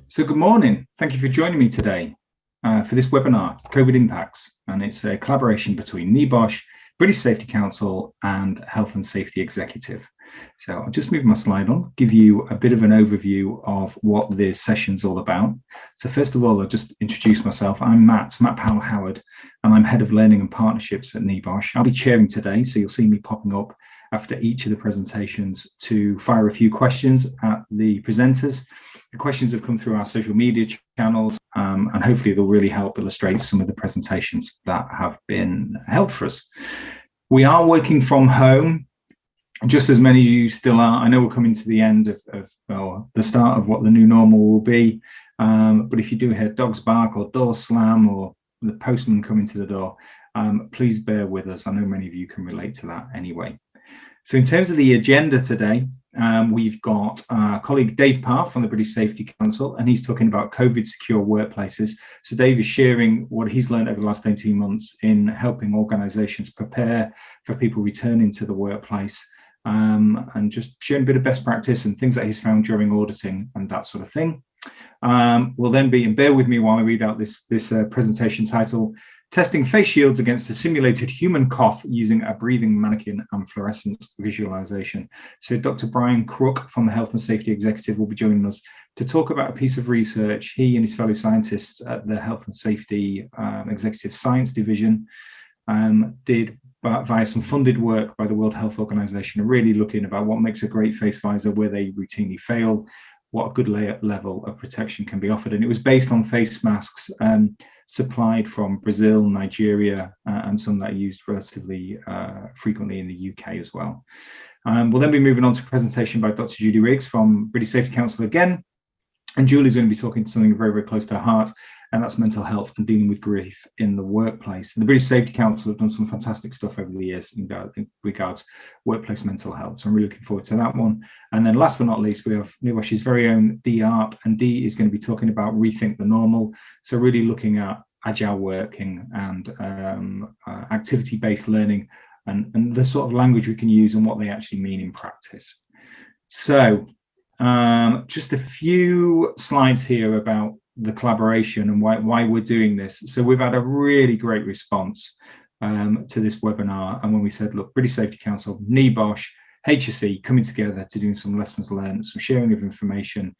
So good morning. Thank you for joining me today for this webinar, COVID Impacts. And it's a collaboration between NEBOSH, British Safety Council and Health and Safety Executive. So I'll just move my slide on, give you a bit of an overview of what this session's all about. So first of all, I'll just introduce myself. I'm Matt Powell-Howard, and I'm Head of Learning and Partnerships at NEBOSH. I'll be chairing today, so you'll see me popping up after each of the presentations to fire a few questions at the presenters. The questions have come through our social media channels, and hopefully they'll really help illustrate some of the presentations that have been held for us. We are working from home, just as many of you still are. I know we're coming to the end of the start of what the new normal will be, but if you do hear dogs bark or door slam or the postman coming to the door, please bear with us. I know many of you can relate to that anyway. So in terms of the agenda today, we've got our colleague Dave Parr from the British Safety Council, and he's talking about COVID secure workplaces. So Dave is sharing what he's learned over the last 18 months in helping organisations prepare for people returning to the workplace, and just sharing a bit of best practice and things that he's found during auditing and that sort of thing. We'll then be, and bear with me while I read out this presentation title, Testing face shields against a simulated human cough using a breathing mannequin and fluorescence visualization. So Dr. Brian Crook from the Health and Safety Executive will be joining us to talk about a piece of research he and his fellow scientists at the Health and Safety Executive Science Division did via some funded work by the World Health Organization, and really looking about what makes a great face visor, where they routinely fail, what a good level of protection can be offered. And it was based on face masks supplied from Brazil, Nigeria, and some that are used relatively frequently in the UK as well. We'll then be moving on to a presentation by Dr. Judy Riggs from British Safety Council again. And Julie's going to be talking to something very, very close to her heart, and that's mental health and dealing with grief in the workplace. And the British Safety Council have done some fantastic stuff over the years in regards workplace mental health. So I'm really looking forward to that one. And then last but not least, we have NEBOSH's very own Dee Arp, and Dee is going to be talking about Rethink the Normal. So really looking at agile working and activity-based learning and the sort of language we can use and what they actually mean in practice. So just a few slides here about the collaboration and why we're doing this. So we've had a really great response to this webinar, and when we said, look, British Safety Council, NEBOSH, HSE coming together to do some lessons learned, some sharing of information.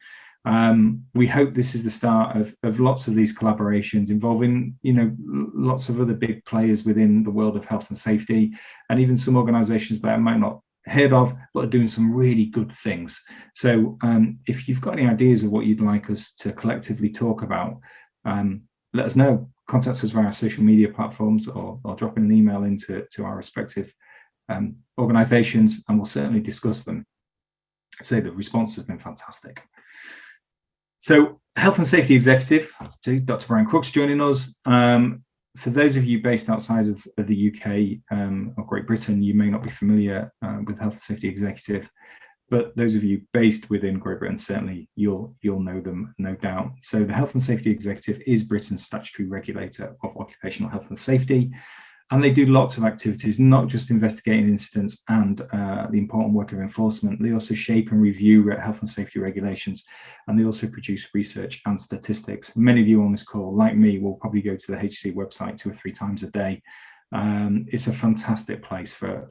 We hope this is the start of lots of these collaborations involving, lots of other big players within the world of health and safety, and even some organisations that I might not heard of, but are doing some really good things. So if you've got any ideas of what you'd like us to collectively talk about, let us know. Contact us via our social media platforms, or drop in an email into our respective organisations, and we'll certainly discuss them. I'd say the response has been fantastic. So Health and Safety Executive, Dr. Brian Crook's joining us. For those of you based outside of the UK or Great Britain, you may not be familiar with Health and Safety Executive, but those of you based within Great Britain, certainly you'll know them, no doubt. So the Health and Safety Executive is Britain's statutory regulator of occupational health and safety, and they do lots of activities, not just investigating incidents and the important work of enforcement. They also shape and review health and safety regulations, and they also produce research and statistics. Many of you on this call, like me, will probably go to the HSE website 2 or 3 times a day. It's a fantastic place for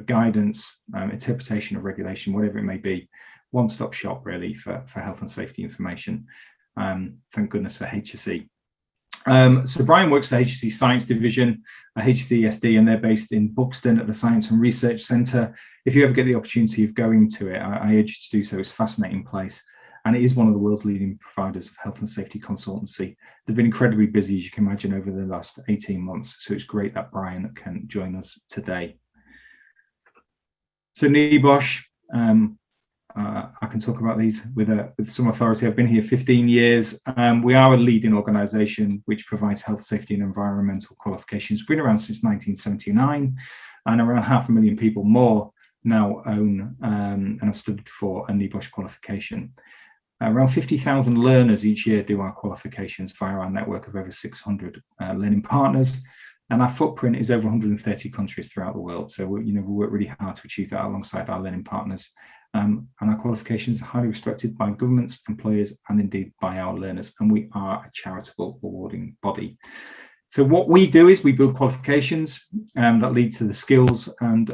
guidance, interpretation of regulation, whatever it may be. One-stop shop, really, for health and safety information. Thank goodness for HSE. So Brian works for HSE Science Division, HSE SD, and they're based in Buxton at the Science and Research Centre. If you ever get the opportunity of going to it, I urge you to do so. It's a fascinating place, and it is one of the world's leading providers of health and safety consultancy. They've been incredibly busy, as you can imagine, over the last 18 months. So it's great that Brian can join us today. So NEBOSH, I can talk about these with some authority. I've been here 15 years. We are a leading organisation which provides health, safety and environmental qualifications. We've been around since 1979, and around 500,000 people more now own and have studied for a NEBOSH qualification. Around 50,000 learners each year do our qualifications via our network of over 600 learning partners. And our footprint is over 130 countries throughout the world. So we work really hard to achieve that alongside our learning partners. And our qualifications are highly respected by governments, employers, and indeed by our learners. And we are a charitable awarding body. So what we do is we build qualifications that lead to the skills and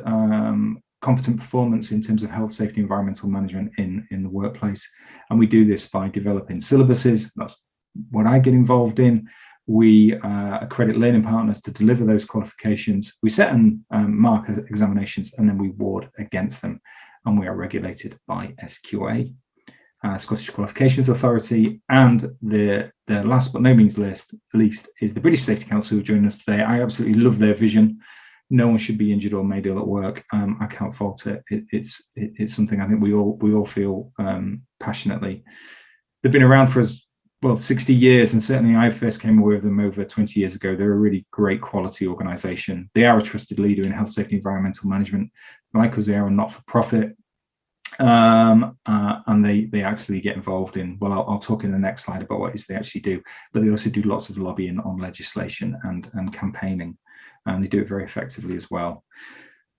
competent performance in terms of health, safety, environmental management in the workplace. And we do this by developing syllabuses. That's what I get involved in. We accredit learning partners to deliver those qualifications. We set and mark examinations, and then we award against them. And we are regulated by SQA, Scottish Qualifications Authority. And the last but no means least is the British Safety Council, who joined us today. I absolutely love their vision. No one should be injured or made ill at work. I can't fault it. It's something I think we all feel passionately. They've been around for 60 years, and certainly I first came away with them over 20 years ago. They're a really great quality organisation. They are a trusted leader in health, safety, environmental management. Like us, they are a not-for-profit, and they actually get involved in, I'll talk in the next slide about what it is they actually do, but they also do lots of lobbying on legislation and campaigning, and they do it very effectively as well.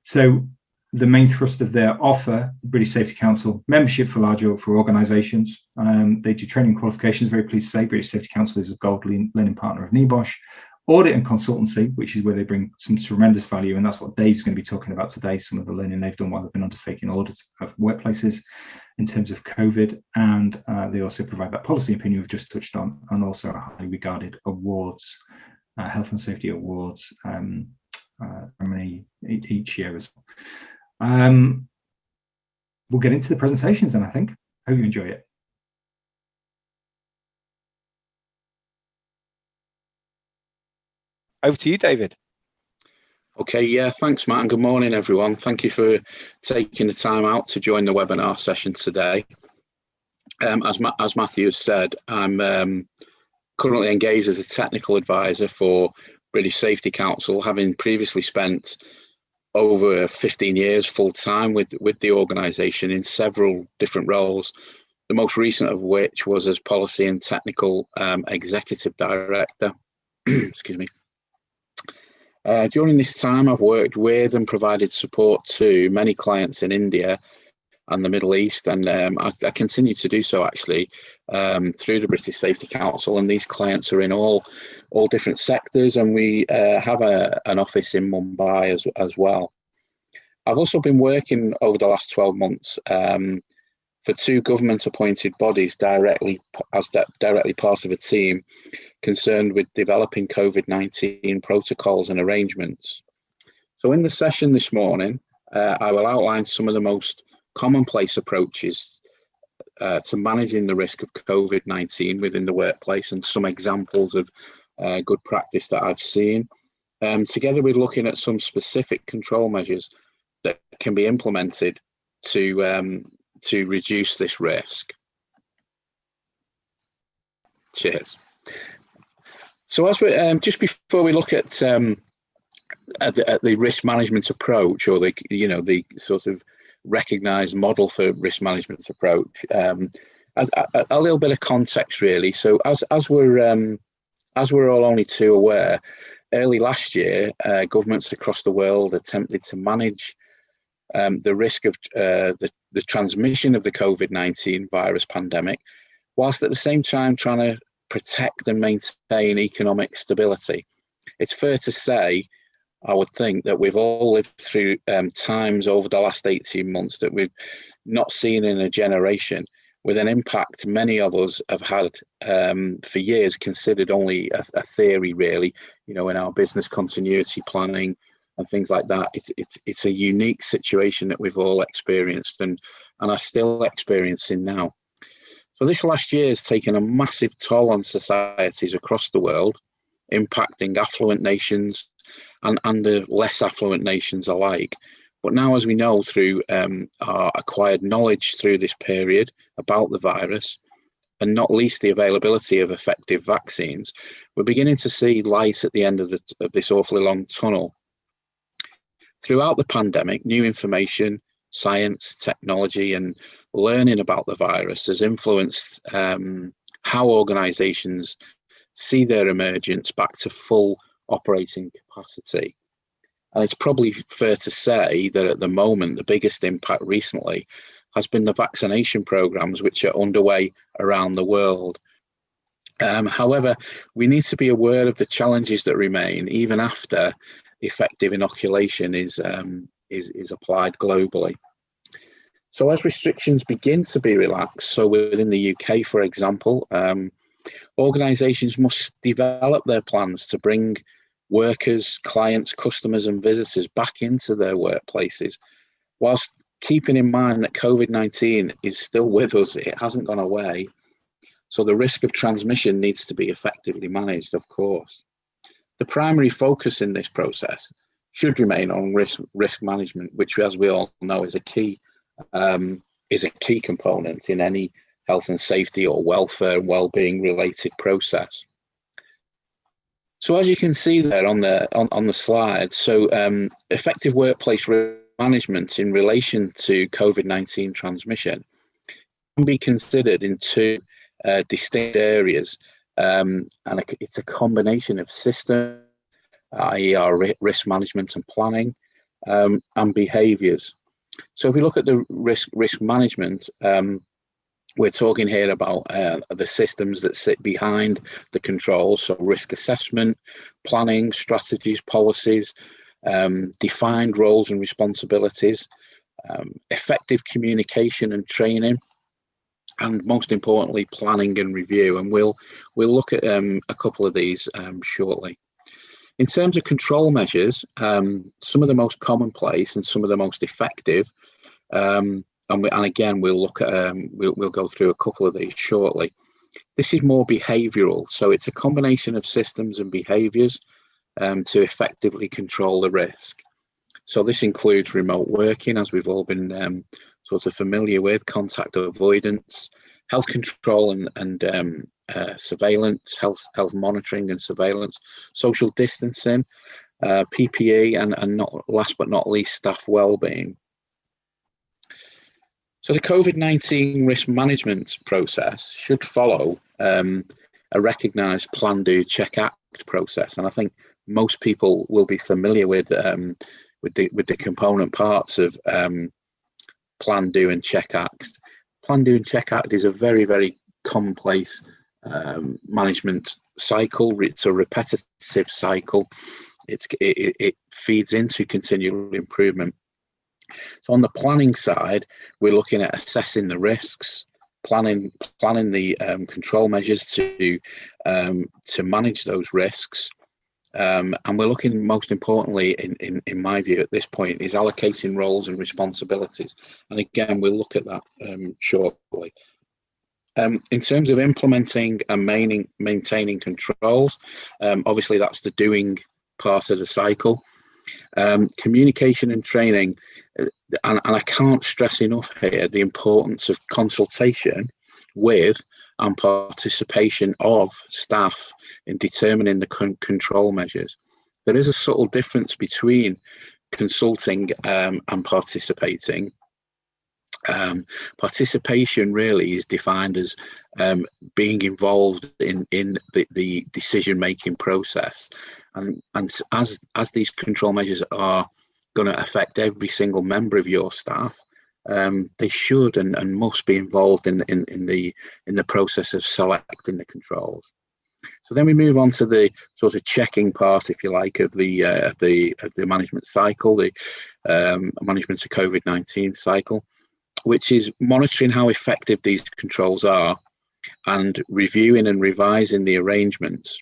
So the main thrust of their offer, the British Safety Council, membership for organisations. They do training qualifications. Very pleased to say British Safety Council is a gold learning partner of NEBOSH. Audit and consultancy, which is where they bring some tremendous value, and that's what Dave's going to be talking about today, some of the learning they've done while they've been undertaking audits of workplaces in terms of COVID. And they also provide that policy opinion we've just touched on, and also a highly regarded awards, health and safety awards ceremony each year as well. We'll get into the presentations then, I think. Hope you enjoy it. Over to you, David. Okay, yeah, thanks, Matt, and good morning, everyone. Thank you for taking the time out to join the webinar session today. As Matthew has said, I'm currently engaged as a technical advisor for British Safety Council, having previously spent over 15 years full-time with the organisation in several different roles, the most recent of which was as Policy and Technical Executive Director. Excuse me. During this time, I've worked with and provided support to many clients in India and the Middle East, and I continue to do so actually through the British Safety Council. And these clients are in all different sectors, and we have an office in Mumbai as well. I've also been working over the last 12 months for two government-appointed bodies directly part of a team concerned with developing COVID-19 protocols and arrangements. So in the session this morning, I will outline some of the most commonplace approaches to managing the risk of COVID-19 within the workplace, and some examples of good practice that I've seen, together with looking at some specific control measures that can be implemented to reduce this risk. Cheers. So as we just before we look at the risk management approach, or the sort of recognised model for risk management approach, a little bit of context really. So as we're all only too aware, early last year, governments across the world attempted to manage the risk of the transmission of the COVID-19 virus pandemic, whilst at the same time trying to protect and maintain economic stability. It's fair to say, I would think, that we've all lived through times over the last 18 months that we've not seen in a generation, with an impact many of us have had for years considered only a theory, really, in our business continuity planning and things like that. It's a unique situation that we've all experienced and are still experiencing now. So this last year has taken a massive toll on societies across the world, impacting affluent nations and the less affluent nations alike. But now, as we know through our acquired knowledge through this period about the virus, and not least the availability of effective vaccines, we're beginning to see light at the end of this awfully long tunnel. Throughout the pandemic, new information, science, technology, and learning about the virus has influenced how organisations see their emergence back to full operating capacity. And it's probably fair to say that at the moment, the biggest impact recently has been the vaccination programs, which are underway around the world. However, we need to be aware of the challenges that remain even after effective inoculation is applied globally. So as restrictions begin to be relaxed, so within the UK, for example, organisations must develop their plans to bring workers, clients, customers and visitors back into their workplaces, whilst keeping in mind that COVID-19 is still with us. It hasn't gone away. So the risk of transmission needs to be effectively managed, of course. The primary focus in this process should remain on risk management, which, as we all know, is a key component in any health and safety or welfare and well-being related process. So as you can see there on the slide, so effective workplace risk management in relation to COVID-19 transmission can be considered in two distinct areas, and it's a combination of systems, i.e. our risk management and planning, and behaviours. So if we look at the risk management, we're talking here about the systems that sit behind the controls, so risk assessment, planning, strategies, policies, defined roles and responsibilities, effective communication and training, and most importantly, planning and review. And we'll look at a couple of these shortly. In terms of control measures, some of the most commonplace and some of the most effective, and again we'll look at we'll go through a couple of these shortly. This is more behavioural, so it's a combination of systems and behaviours to effectively control the risk. So this includes remote working, as we've all been sort of familiar with, contact avoidance, health control and surveillance, health monitoring and surveillance, social distancing, PPE, and not last but not least, staff wellbeing. So the COVID-19 risk management process should follow a recognised plan, do, check, act process, and I think most people will be familiar with the component parts of plan, do, and check, act. Plan, do, and check, act is a very, very commonplace management cycle. It's a repetitive cycle. It feeds into continual improvement. So on the planning side, we're looking at assessing the risks, planning the control measures to manage those risks, and we're looking, most importantly, in my view at this point, is allocating roles and responsibilities. And again, we'll look at that shortly. In terms of implementing and maintaining controls, obviously that's the doing part of the cycle. Communication and training, and I can't stress enough here the importance of consultation with and participation of staff in determining the control measures. There is a subtle difference between consulting and participating. Participation really is defined as being involved in the decision-making process, and as these control measures are going to affect every single member of your staff, they should and must be involved in the process of selecting the controls. So then we move on to the sort of checking part, if you like, of the management cycle, the management of COVID-19 cycle, which is monitoring how effective these controls are and reviewing and revising the arrangements,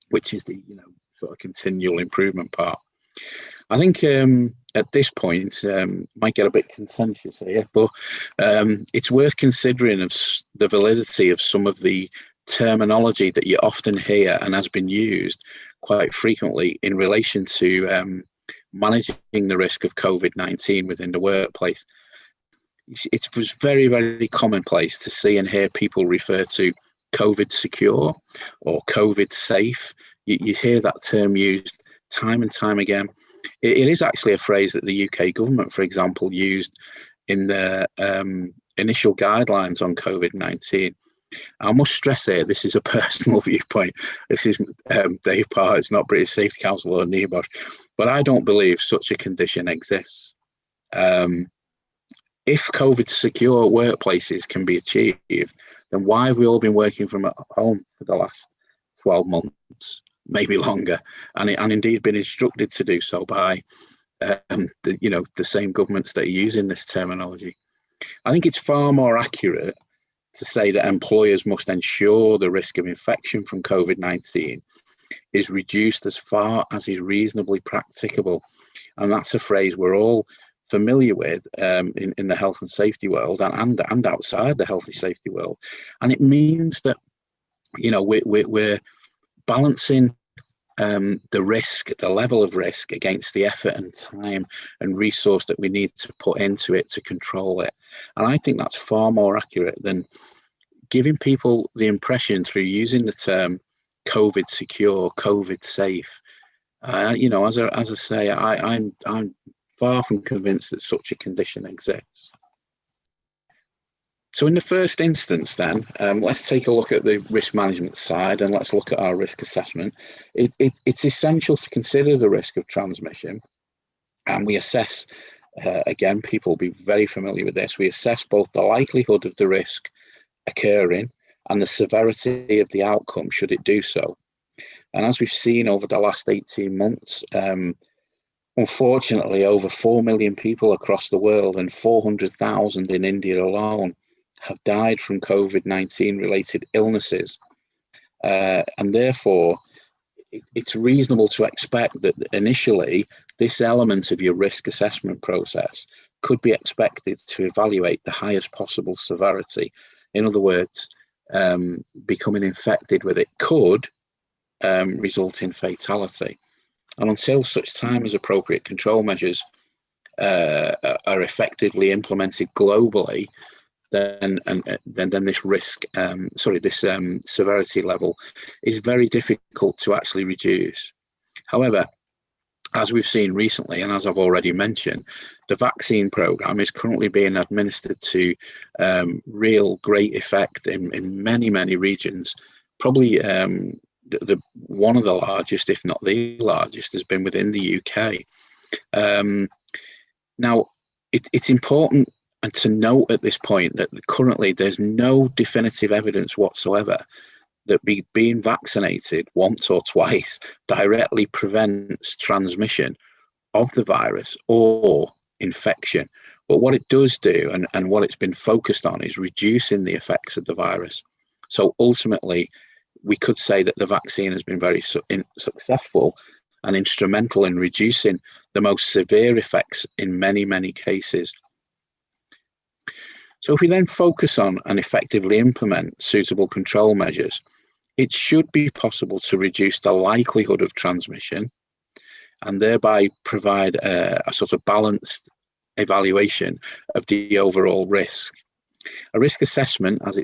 which is the sort of continual improvement part. I think at this point, might get a bit contentious here, but it's worth considering of the validity of some of the terminology that you often hear and has been used quite frequently in relation to managing the risk of COVID-19 within the workplace. It was very, very commonplace to see and hear people refer to COVID secure or COVID safe. You hear that term used time and time again. It is actually a phrase that the UK government, for example, used in their initial guidelines on COVID-19. I must stress here, this is a personal viewpoint. This is Dave Parr, it's not British Safety Council or NEBOSH, but I don't believe such a condition exists. If COVID secure workplaces can be achieved, then why have we all been working from at home for the last 12 months, maybe longer, and indeed been instructed to do so by the same governments that are using this terminology? I think it's far more accurate to say that employers must ensure the risk of infection from COVID-19 is reduced as far as is reasonably practicable. And that's a phrase we're all familiar with in the health and safety world and outside the health and safety world. And it means that, we're balancing the risk, the level of risk, against the effort and time and resource that we need to put into it to control it. And I think that's far more accurate than giving people the impression through using the term COVID secure, COVID safe. As I say, I'm far from convinced that such a condition exists. So in the first instance then, let's take a look at the risk management side and let's look at our risk assessment. It's essential to consider the risk of transmission, and we assess, again, people will be very familiar with this, we assess both the likelihood of the risk occurring and the severity of the outcome should it do so. And as we've seen over the last 18 months, unfortunately, over 4 million people across the world and 400,000 in India alone have died from COVID-19 related illnesses. And therefore, it's reasonable to expect that initially this element of your risk assessment process could be expected to evaluate the highest possible severity. In other words, becoming infected with it could result in fatality. And until such time as appropriate control measures are effectively implemented globally, then this risk, this severity level is very difficult to actually reduce. However, as we've seen recently, and as I've already mentioned, the vaccine program is currently being administered to real great effect in many, many regions. Probably one of the largest, if not the largest, has been within the UK. Now, it's important and to note at this point that currently there's no definitive evidence whatsoever that being vaccinated once or twice directly prevents transmission of the virus or infection. But what it does do, and what it's been focused on, is reducing the effects of the virus. So ultimately, we could say that the vaccine has been very successful and instrumental in reducing the most severe effects in many, many cases. So if we then focus on and effectively implement suitable control measures, it should be possible to reduce the likelihood of transmission and thereby provide a sort of balanced evaluation of the overall risk. A risk assessment, as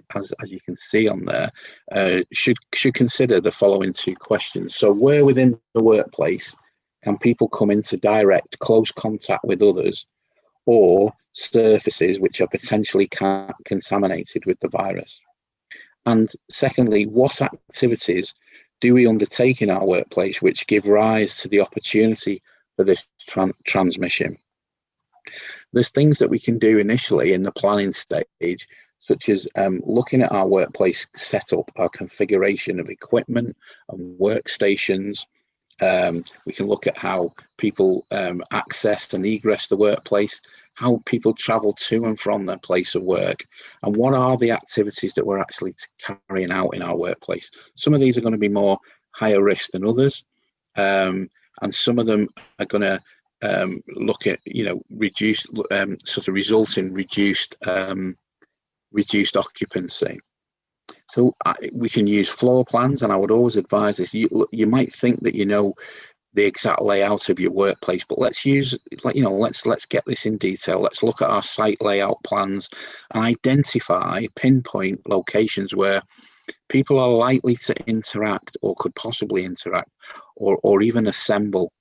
you can see on there, should consider the following two questions. So where within the workplace can people come into direct close contact with others or surfaces which are potentially contaminated with the virus? And secondly, what activities do we undertake in our workplace which give rise to the opportunity for this transmission? There's things that we can do initially in the planning stage, such as looking at our workplace setup, our configuration of equipment and workstations. We can look at how people access and egress the workplace, how people travel to and from their place of work, and what are the activities that we're actually carrying out in our workplace. Some of these are going to be more higher risk than others, and some of them are going to look at, reduce, sort of result in reduced occupancy. So we can use floor plans, and I would always advise this. You might think that you know the exact layout of your workplace, but let's get this in detail. Let's look at our site layout plans and identify, pinpoint locations where people are likely to interact or could possibly interact or even assemble.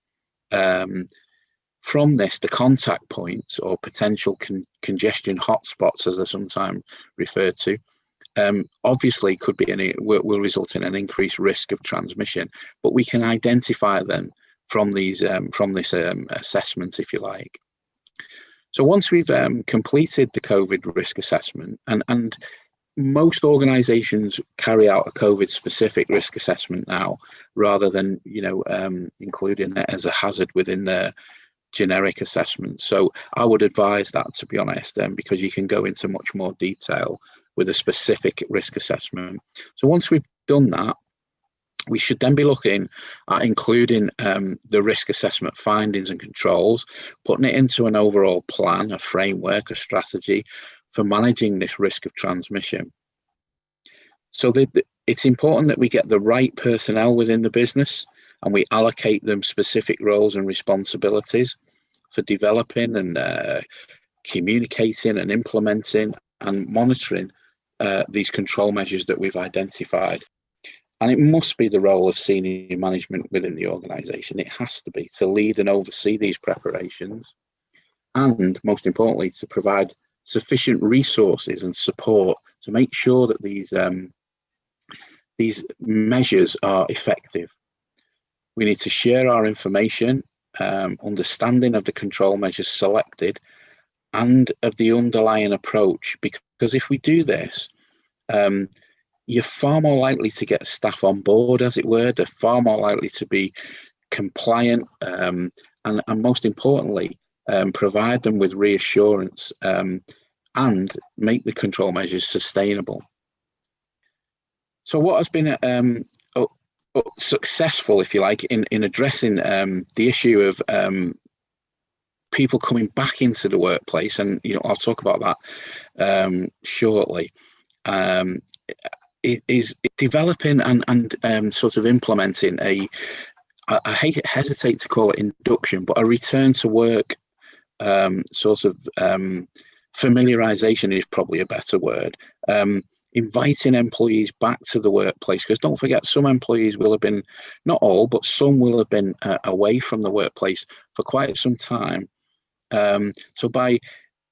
From this, the contact points or potential congestion hotspots, as they're sometimes referred to, obviously could be will result in an increased risk of transmission, but we can identify them from these from this assessment, if you like. So once we've completed the COVID risk assessment, and most organisations carry out a COVID-specific risk assessment now, rather than including it as a hazard within their generic assessment. So I would advise that, to be honest, because you can go into much more detail with a specific risk assessment. So once we've done that, we should then be looking at including the risk assessment findings and controls, putting it into an overall plan, a framework, a strategy for managing this risk of transmission. So it's important that we get the right personnel within the business, and we allocate them specific roles and responsibilities for developing and communicating and implementing and monitoring these control measures that we've identified. And it must be the role of senior management within the organisation. It has to be to lead and oversee these preparations, and most importantly, to provide sufficient resources and support to make sure that these measures are effective. We need to share our information, understanding of the control measures selected, and of the underlying approach, because if we do this, you're far more likely to get staff on board, as it were. They're far more likely to be compliant, and most importantly, provide them with reassurance and make the control measures sustainable. So what has been successful, if you like, in addressing the issue of people coming back into the workplace, and I'll talk about that shortly, is developing and sort of implementing I hesitate to call it induction, but a return to work sort of familiarization is probably a better word. Inviting employees back to the workplace, because don't forget, some employees will have been, not all, but some will have been away from the workplace for quite some time. So by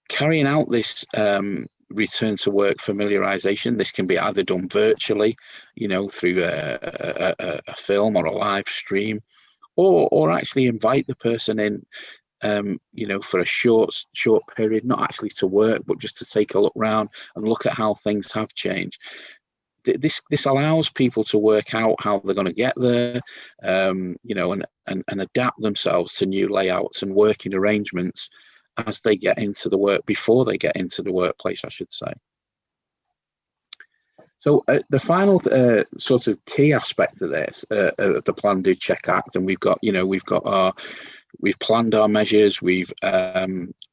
carrying out this return to work familiarization, this can be either done virtually, through a film or a live stream, or actually invite the person in, for a short period, not actually to work, but just to take a look round and look at how things have changed. This allows people to work out how they're going to get there, and adapt themselves to new layouts and working arrangements as they get into the work, before they get into the workplace, I should say. So the final sort of key aspect of this, of the Plan, Do, Check, Act, and we've planned our measures, we've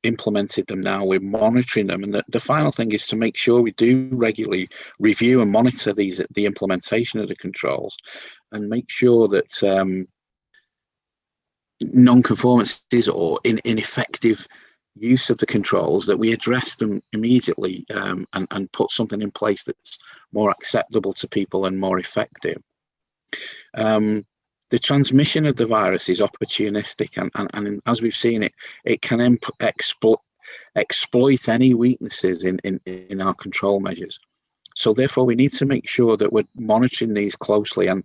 implemented them now, we're monitoring them, and the final thing is to make sure we do regularly review and monitor the implementation of the controls, and make sure that non-conformances or ineffective use of the controls, that we address them immediately, and put something in place that's more acceptable to people and more effective. The transmission of the virus is opportunistic, and as we've seen, it can exploit any weaknesses in our control measures. So therefore, we need to make sure that we're monitoring these closely, and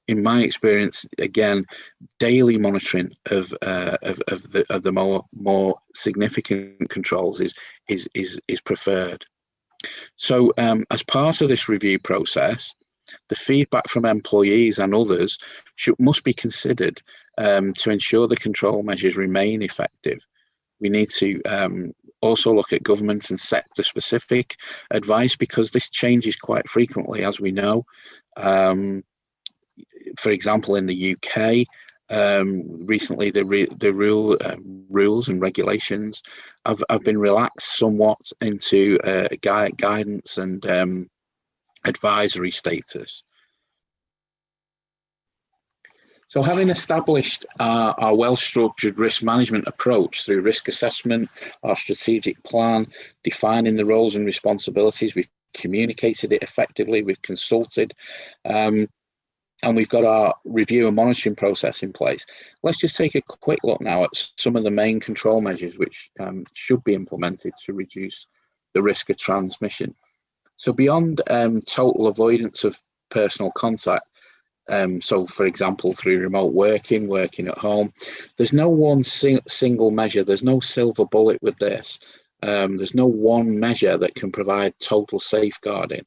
in my experience, again, daily monitoring of the more significant controls is preferred. So as part of this review process, the feedback from employees and others must be considered to ensure the control measures remain effective. We need to also look at government and sector specific advice, because this changes quite frequently, as we know. For example, in the UK, recently the rules and regulations have been relaxed somewhat into guidance and advisory status. So having established our well-structured risk management approach through risk assessment, our strategic plan, defining the roles and responsibilities, we've communicated it effectively, we've consulted, and we've got our review and monitoring process in place. Let's just take a quick look now at some of the main control measures which should be implemented to reduce the risk of transmission. So beyond total avoidance of personal contact, so for example, through remote working at home, there's no one single measure, there's no silver bullet with this. There's no one measure that can provide total safeguarding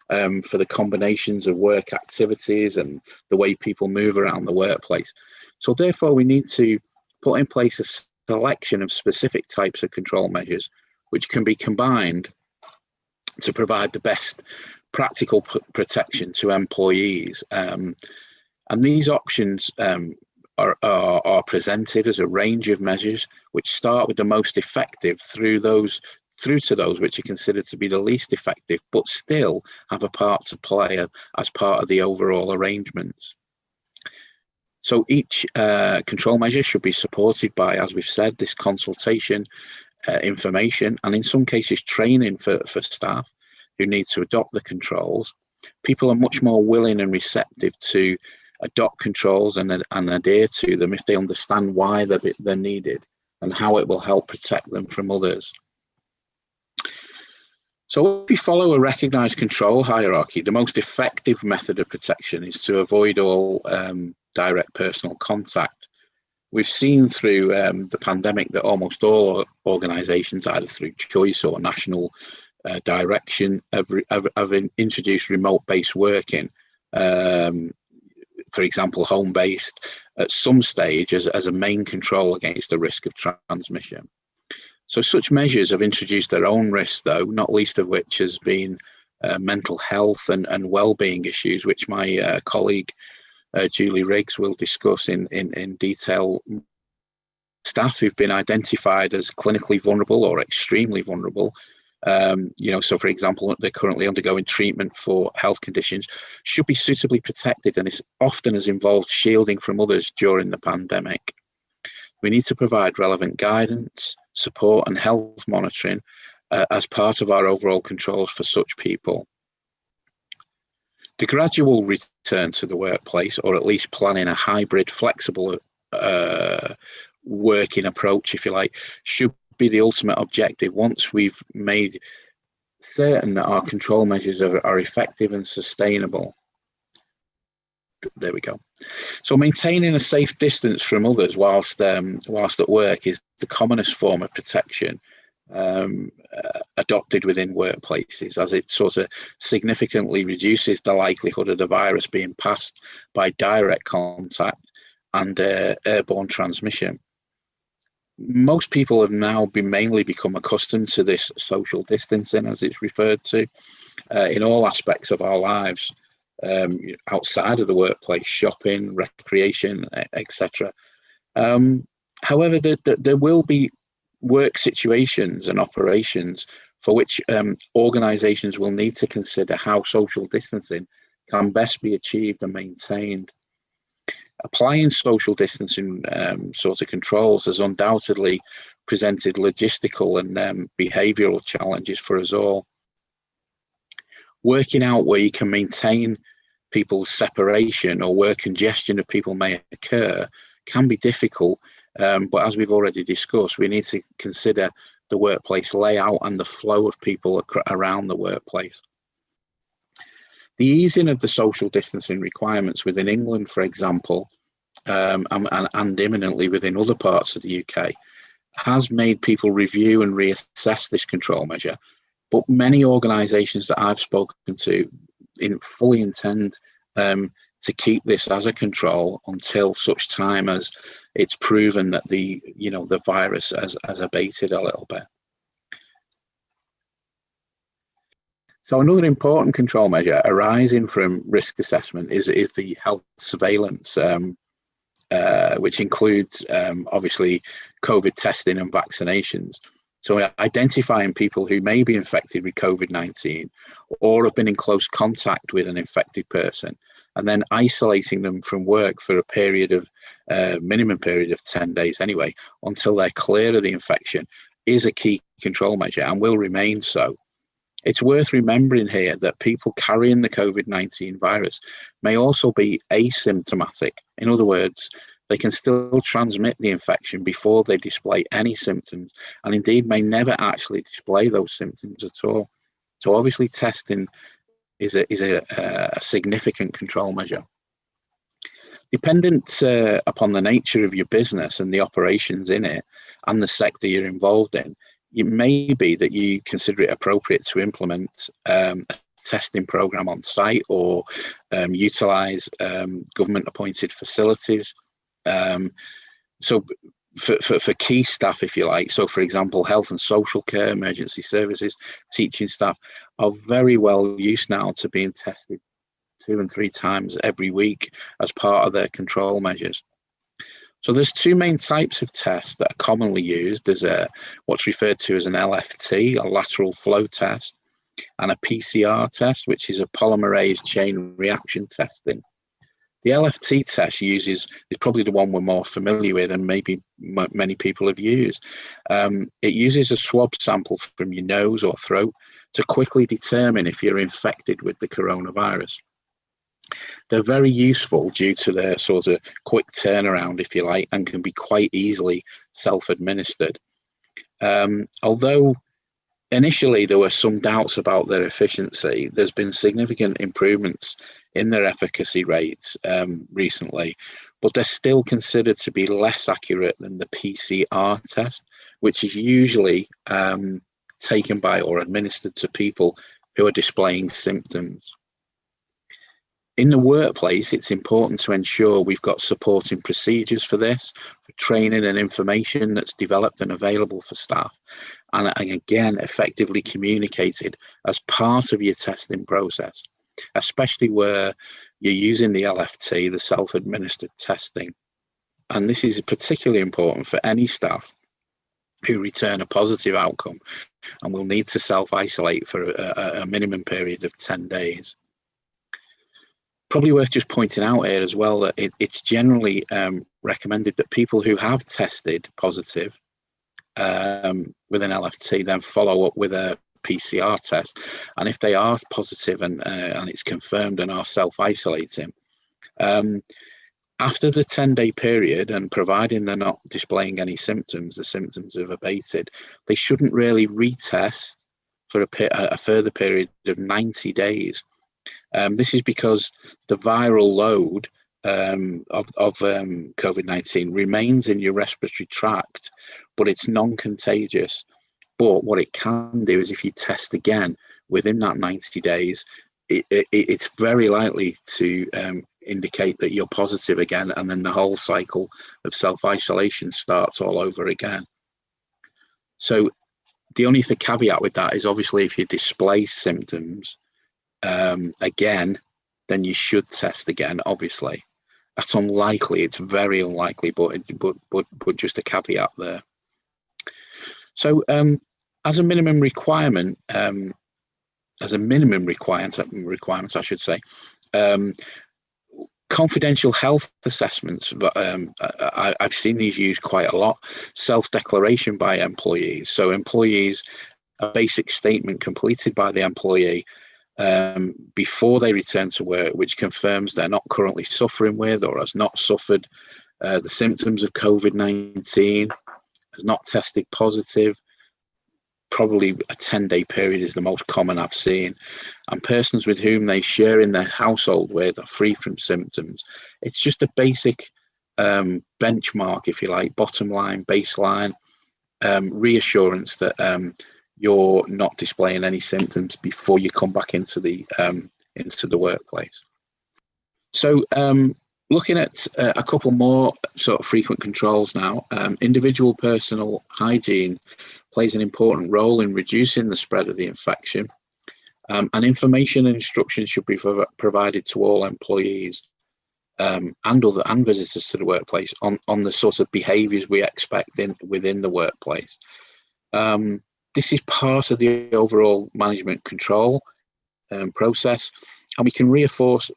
for the combinations of work activities and the way people move around the workplace. So therefore, we need to put in place a selection of specific types of control measures, which can be combined to provide the best practical protection to employees. And these options are presented as a range of measures which start with the most effective through to those which are considered to be the least effective, but still have a part to play as part of the overall arrangements. So each control measure should be supported by, as we've said, this consultation, information, and in some cases training for staff who need to adopt the controls. People are much more willing and receptive to adopt controls and adhere to them if they understand why they're needed and how it will help protect them from others. So if we follow a recognized control hierarchy, the most effective method of protection is to avoid all direct personal contact. We've seen through the pandemic that almost all organizations, either through choice or national direction, have introduced remote-based working, for example, home-based, at some stage as a main control against the risk of transmission. So such measures have introduced their own risks, though, not least of which has been mental health and well-being issues, which my colleague Julie Riggs will discuss in detail. Staff who've been identified as clinically vulnerable or extremely vulnerable, so for example, they're currently undergoing treatment for health conditions, should be suitably protected, and it's often has involved shielding from others during the pandemic. We need to provide relevant guidance, support and health monitoring as part of our overall controls for such people. The gradual return to the workplace, or at least planning a hybrid, flexible working approach, if you like, should be the ultimate objective once we've made certain that our control measures are effective and sustainable. There we go. So maintaining a safe distance from others whilst at work is the commonest form of protection adopted within workplaces, as it sort of significantly reduces the likelihood of the virus being passed by direct contact and airborne transmission. Most people have now mainly become accustomed to this social distancing, as it's referred to, in all aspects of our lives, outside of the workplace, shopping, recreation, etc. However, there will be work situations and operations for which organisations will need to consider how social distancing can best be achieved and maintained. Applying social distancing sort of controls has undoubtedly presented logistical and behavioural challenges for us all. Working out where you can maintain people's separation or where congestion of people may occur can be difficult, but as we've already discussed, we need to consider the workplace layout and the flow of people around the workplace. The easing of the social distancing requirements within England, for example, and imminently within other parts of the UK, has made people review and reassess this control measure. But many organisations that I've spoken to fully intend to keep this as a control until such time as it's proven that the virus has abated a little bit. So another important control measure arising from risk assessment is the health surveillance, which includes obviously COVID testing and vaccinations. So identifying people who may be infected with COVID-19 or have been in close contact with an infected person, and then isolating them from work for a period of minimum period of 10 days anyway, until they're clear of the infection, is a key control measure and will remain so. It's worth remembering here that people carrying the COVID-19 virus may also be asymptomatic. In other words, they can still transmit the infection before they display any symptoms, and indeed may never actually display those symptoms at all. So obviously testing is a significant control measure. Dependent upon the nature of your business and the operations in it and the sector you're involved in, it may be that you consider it appropriate to implement a testing program on site, or utilize government appointed facilities. So for key staff, if you like, so for example, health and social care, emergency services, teaching staff are very well used now to being tested 2 and 3 times every week as part of their control measures. So there's 2 main types of tests that are commonly used. There's what's referred to as an LFT, a lateral flow test, and a PCR test, which is a polymerase chain reaction testing. The LFT test is probably the one we're more familiar with, and maybe many people have used. It uses a swab sample from your nose or throat to quickly determine if you're infected with the coronavirus. They're very useful due to their sort of quick turnaround, if you like, and can be quite easily self-administered. Although initially there were some doubts about their efficiency, there's been significant improvements in their efficacy rates recently, but they're still considered to be less accurate than the PCR test, which is usually taken by or administered to people who are displaying symptoms. In the workplace, it's important to ensure we've got supporting procedures for this, for training and information that's developed and available for staff, and again, effectively communicated as part of your testing process, especially where you're using the LFT, the self-administered testing. And this is particularly important for any staff who return a positive outcome and will need to self-isolate for a minimum period of 10 days. Probably worth just pointing out here as well that it's generally recommended that people who have tested positive with an LFT then follow up with a PCR test, and if they are positive and it's confirmed and are self-isolating, after the 10-day period, and providing they're not displaying any symptoms, the symptoms have abated, they shouldn't really retest for a further period of 90 days. This is because the viral load of COVID-19 remains in your respiratory tract, but it's non-contagious. But what it can do is, if you test again within that 90 days, it's very likely to indicate that you're positive again, and then the whole cycle of self-isolation starts all over again. So the only caveat with that is, obviously, if you display symptoms again, then you should test again. Obviously, that's unlikely. It's very unlikely, but just a caveat there. So, as a minimum requirement, I should say, confidential health assessments. I've seen these used quite a lot. Self-declaration by employees. So, employees, a basic statement completed by the employee before they return to work, which confirms they're not currently suffering with or has not suffered the symptoms of COVID-19, has not tested positive. Probably a 10-day period is the most common I've seen, and persons with whom they share in their household with are free from symptoms. It's just a basic benchmark, if you like, bottom line, baseline, reassurance that you're not displaying any symptoms before you come back into the workplace. So looking at a couple more sort of frequent controls now, individual personal hygiene plays an important role in reducing the spread of the infection, and information and instructions should be provided to all employees and visitors to the workplace on the sort of behaviours we expect within the workplace. This is part of the overall management control process, and we can reinforce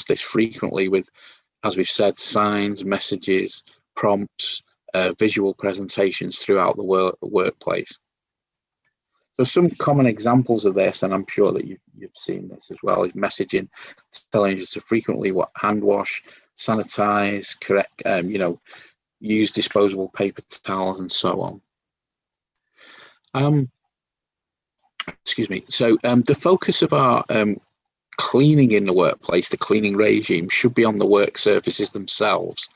this frequently with, as we've said, signs, messages, prompts, visual presentations throughout the workplace. So some common examples of this, and I'm sure that you've seen this as well, is messaging telling you to frequently hand wash, sanitize, correct, use disposable paper towels, and so on. excuse me. So the focus of our cleaning in the workplace, the cleaning regime, should be on the work surfaces themselves,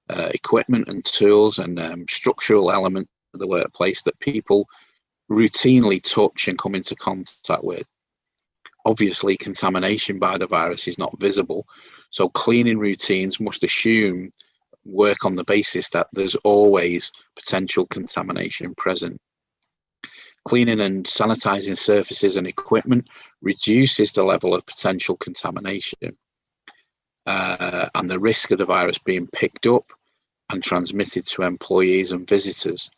equipment and tools and structural elements of the workplace that people routinely touch and come into contact with. Obviously, contamination by the virus is not visible, so cleaning routines must assume work on the basis that there's always potential contamination present. Cleaning and sanitizing surfaces and equipment reduces the level of potential contamination and the risk of the virus being picked up and transmitted to employees and visitors.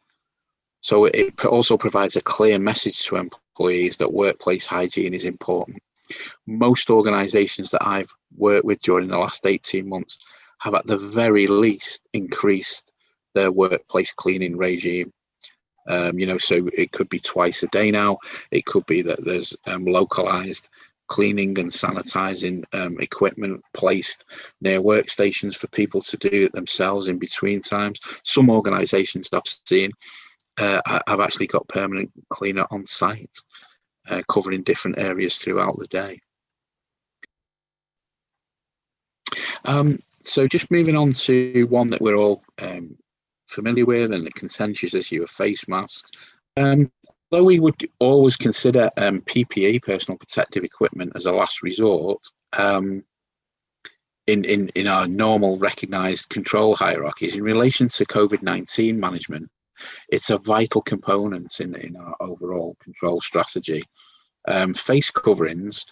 So it also provides a clear message to employees that workplace hygiene is important. Most organizations that I've worked with during the last 18 months have at the very least increased their workplace cleaning regime. So it could be twice a day now. It could be that there's localized cleaning and sanitizing equipment placed near workstations for people to do it themselves in between times. Some organizations I've seen have actually got permanent cleaner on site, covering different areas throughout the day. So just moving on to one that we're all familiar with and the contentious issue of face masks. Though we would always consider PPE, personal protective equipment, as a last resort in our normal recognised control hierarchies, in relation to COVID-19 management, it's a vital component in our overall control strategy. Face coverings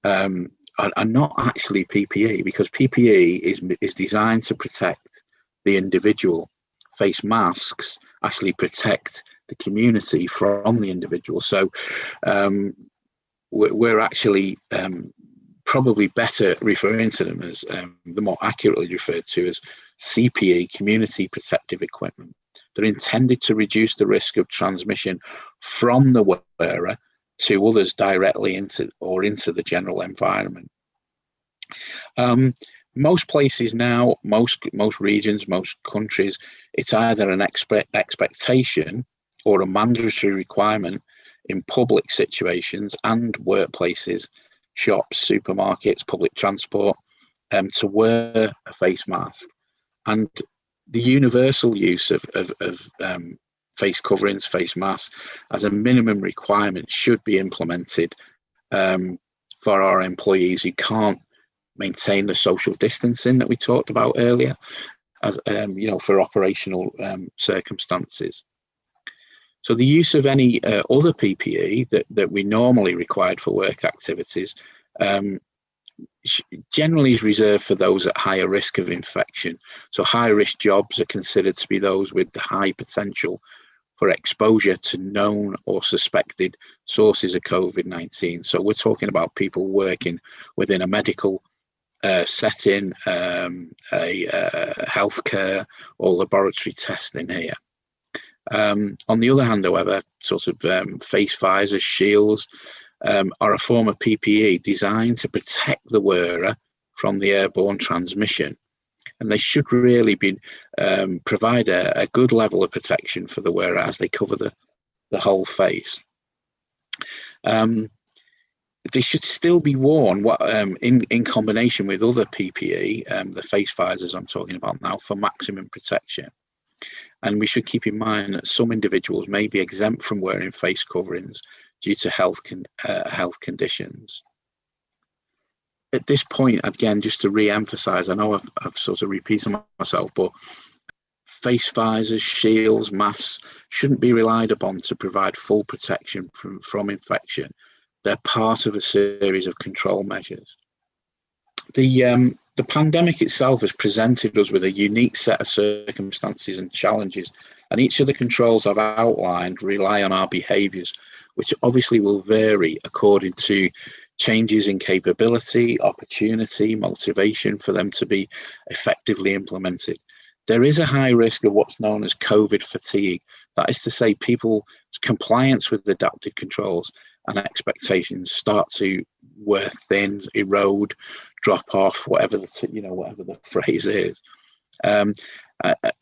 are not actually PPE, because PPE is designed to protect the individual. Face masks actually protect the community from the individual. So we're actually probably better referring to them as the more accurately referred to as CPE, community protective equipment. They're intended to reduce the risk of transmission from the wearer to others directly into the general environment. Most places now, most regions, most countries, it's either an expectation or a mandatory requirement in public situations and workplaces, shops, supermarkets, public transport, to wear a face mask. And the universal use of face coverings, face masks, as a minimum requirement should be implemented for our employees who can't maintain the social distancing that we talked about earlier, as for operational circumstances. So the use of any other PPE that we normally required for work activities generally is reserved for those at higher risk of infection. So high risk jobs are considered to be those with the high potential for exposure to known or suspected sources of COVID-19. So we're talking about people working within a medical setting, healthcare or laboratory testing here. On the other hand, however, sort of face visors, shields are a form of PPE designed to protect the wearer from the airborne transmission, and they should really be provide a good level of protection for the wearer as they cover the whole face. They should still be worn in combination with other PPE, the face visors I'm talking about now, for maximum protection. And we should keep in mind that some individuals may be exempt from wearing face coverings due to health conditions. At this point, again, just to re-emphasize, I know I've sort of repeated myself, but face visors, shields, masks shouldn't be relied upon to provide full protection from infection. They're part of a series of control measures. The pandemic itself has presented us with a unique set of circumstances and challenges, and each of the controls I've outlined rely on our behaviours, which obviously will vary according to changes in capability, opportunity, motivation for them to be effectively implemented. There is a high risk of what's known as COVID fatigue. That is to say, people's compliance with adapted controls and expectations start to wear thin, erode, drop off, whatever the phrase is.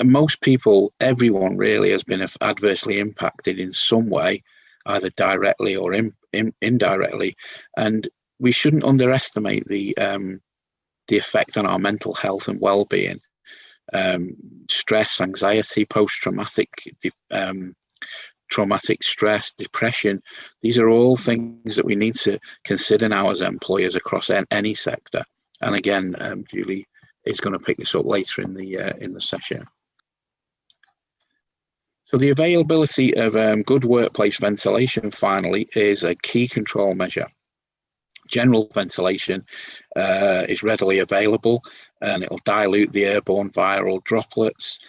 Most people, everyone really, has been adversely impacted in some way either directly or indirectly. And we shouldn't underestimate the effect on our mental health and well-being. Stress, anxiety, post-traumatic traumatic stress, depression. These are all things that we need to consider now as employers across any sector. And again, Julie is going to pick this up later in the session. So the availability of good workplace ventilation, finally, is a key control measure. General ventilation is readily available, and it will dilute the airborne viral droplets.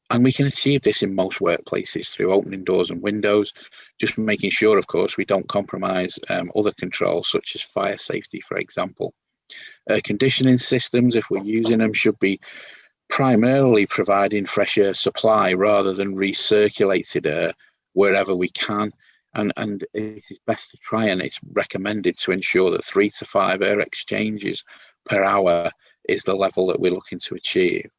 And we can achieve this in most workplaces through opening doors and windows, just making sure, of course, we don't compromise other controls such as fire safety, for example. Air conditioning systems, if we're using them, should be primarily providing fresh air supply rather than recirculated air wherever we can. And it is best to try, and it's recommended to ensure that 3 to 5 air exchanges per hour is the level that we're looking to achieve.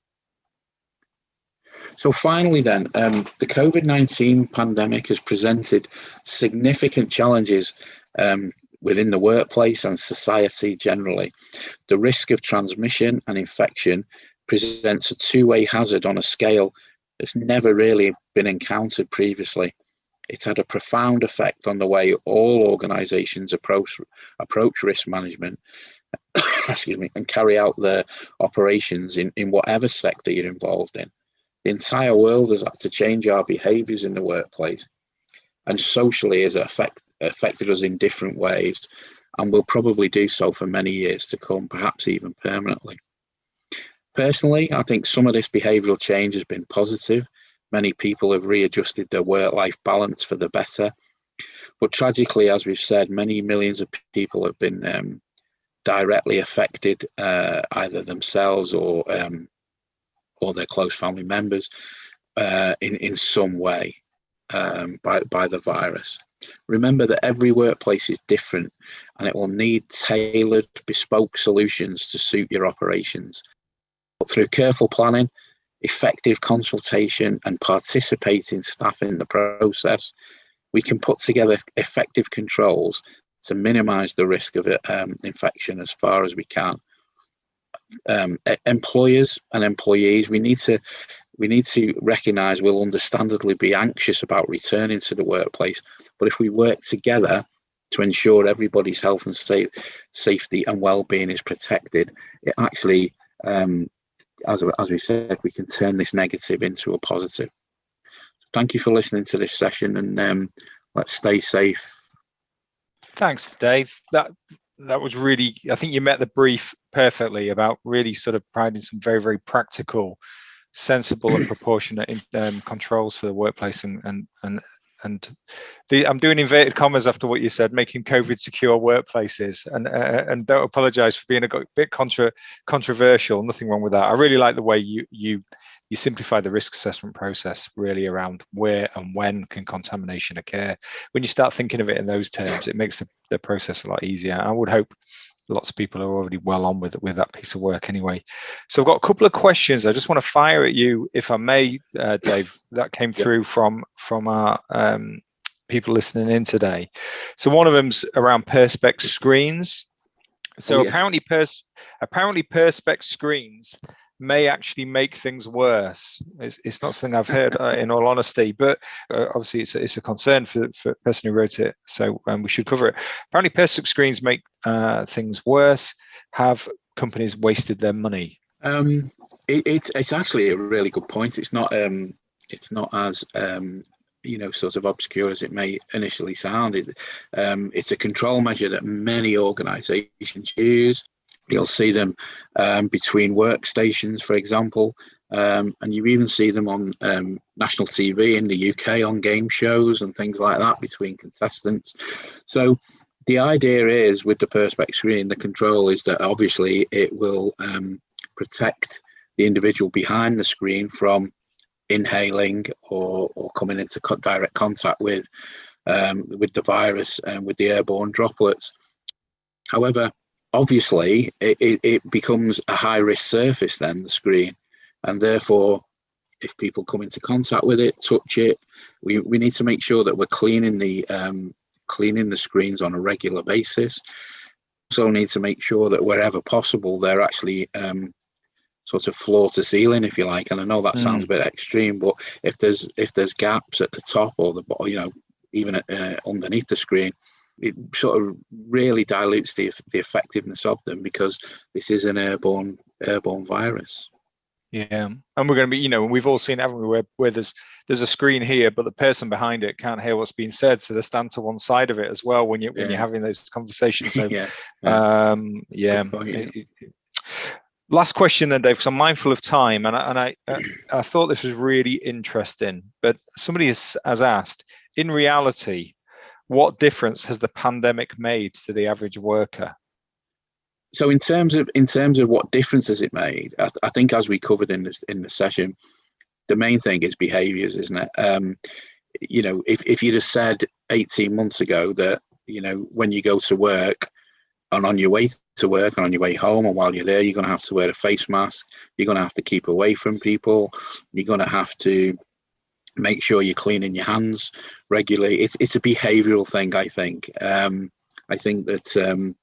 So finally then, the COVID-19 pandemic has presented significant challenges within the workplace and society generally. The risk of transmission and infection presents a two-way hazard on a scale that's never really been encountered previously. It's had a profound effect on the way all organisations approach risk management excuse me, and carry out their operations in whatever sector you're involved in. The entire world has had to change our behaviours in the workplace, and socially has affected us in different ways, and will probably do so for many years to come, perhaps even permanently. Personally, I think some of this behavioural change has been positive. Many people have readjusted their work-life balance for the better. But tragically, as we've said, many millions of people have been directly affected, either themselves or their close family members in some way by the virus. Remember that every workplace is different, and it will need tailored, bespoke solutions to suit your operations. But through careful planning, effective consultation, and participating staff in the process, we can put together effective controls to minimise the risk of infection as far as we can. Employers and employees, we need to recognise we'll understandably be anxious about returning to the workplace, but if we work together to ensure everybody's health and safety and well-being is protected, it actually, as we said, we can turn this negative into a positive. Thank you for listening to this session, and let's stay safe. Thanks, Dave. That was really, I think you met the brief perfectly about really sort of providing some very, very practical, sensible and proportionate controls for the workplace, and I'm doing inverted commas after what you said, making COVID secure workplaces, and don't apologize for being a bit controversial. Nothing wrong with that. I really like the way you simplify the risk assessment process, really around where and when can contamination occur. When you start thinking of it in those terms, it makes the process a lot easier. I would hope lots of people are already well on with that piece of work anyway. So I've got a couple of questions I just want to fire at you, if I may, Dave, that came through from our people listening in today. So one of them's around perspex screens. So apparently perspex screens may actually make things worse. It's not something I've heard in all honesty, but obviously it's a concern for the person who wrote it, so we should cover it. Apparently perspex screens make things worse. Have companies wasted their money? It's actually a really good point. It's not as sort of obscure as it may initially sound. It's a control measure that many organizations use. You'll see them between workstations, for example, and you even see them on national TV in the UK on game shows and things like that between contestants. So the idea is, with the perspex screen, the control is that obviously it will protect the individual behind the screen from inhaling or coming into direct contact with the virus and with the airborne droplets. However, obviously, it becomes a high-risk surface then, the screen, and therefore if people come into contact with it, touch it. We need to make sure that we're cleaning the screens on a regular basis. Also need to make sure that wherever possible, they're actually sort of floor to ceiling, if you like. And I know that sounds a bit extreme, but if there's gaps at the top or the bottom, you know, even underneath the screen, it sort of really dilutes the effectiveness of them, because this is an airborne virus. Yeah, and we're going to be, you know, we've all seen, haven't we, where there's a screen here, but the person behind it can't hear what's being said, so they stand to one side of it as well when you're having those conversations. So, last question then, Dave, because I'm mindful of time, and I thought this was really interesting. But somebody has asked, in reality, what difference has the pandemic made to the average worker? So in terms of what difference has it made, I think, as we covered in the session, the main thing is behaviours, isn't it? You know, if you'd have said 18 months ago that, you know, when you go to work and on your way to work and on your way home and while you're there, you're going to have to wear a face mask, you're going to have to keep away from people, you're going to have to make sure you're cleaning your hands regularly. It's a behavioural thing, I think. I think that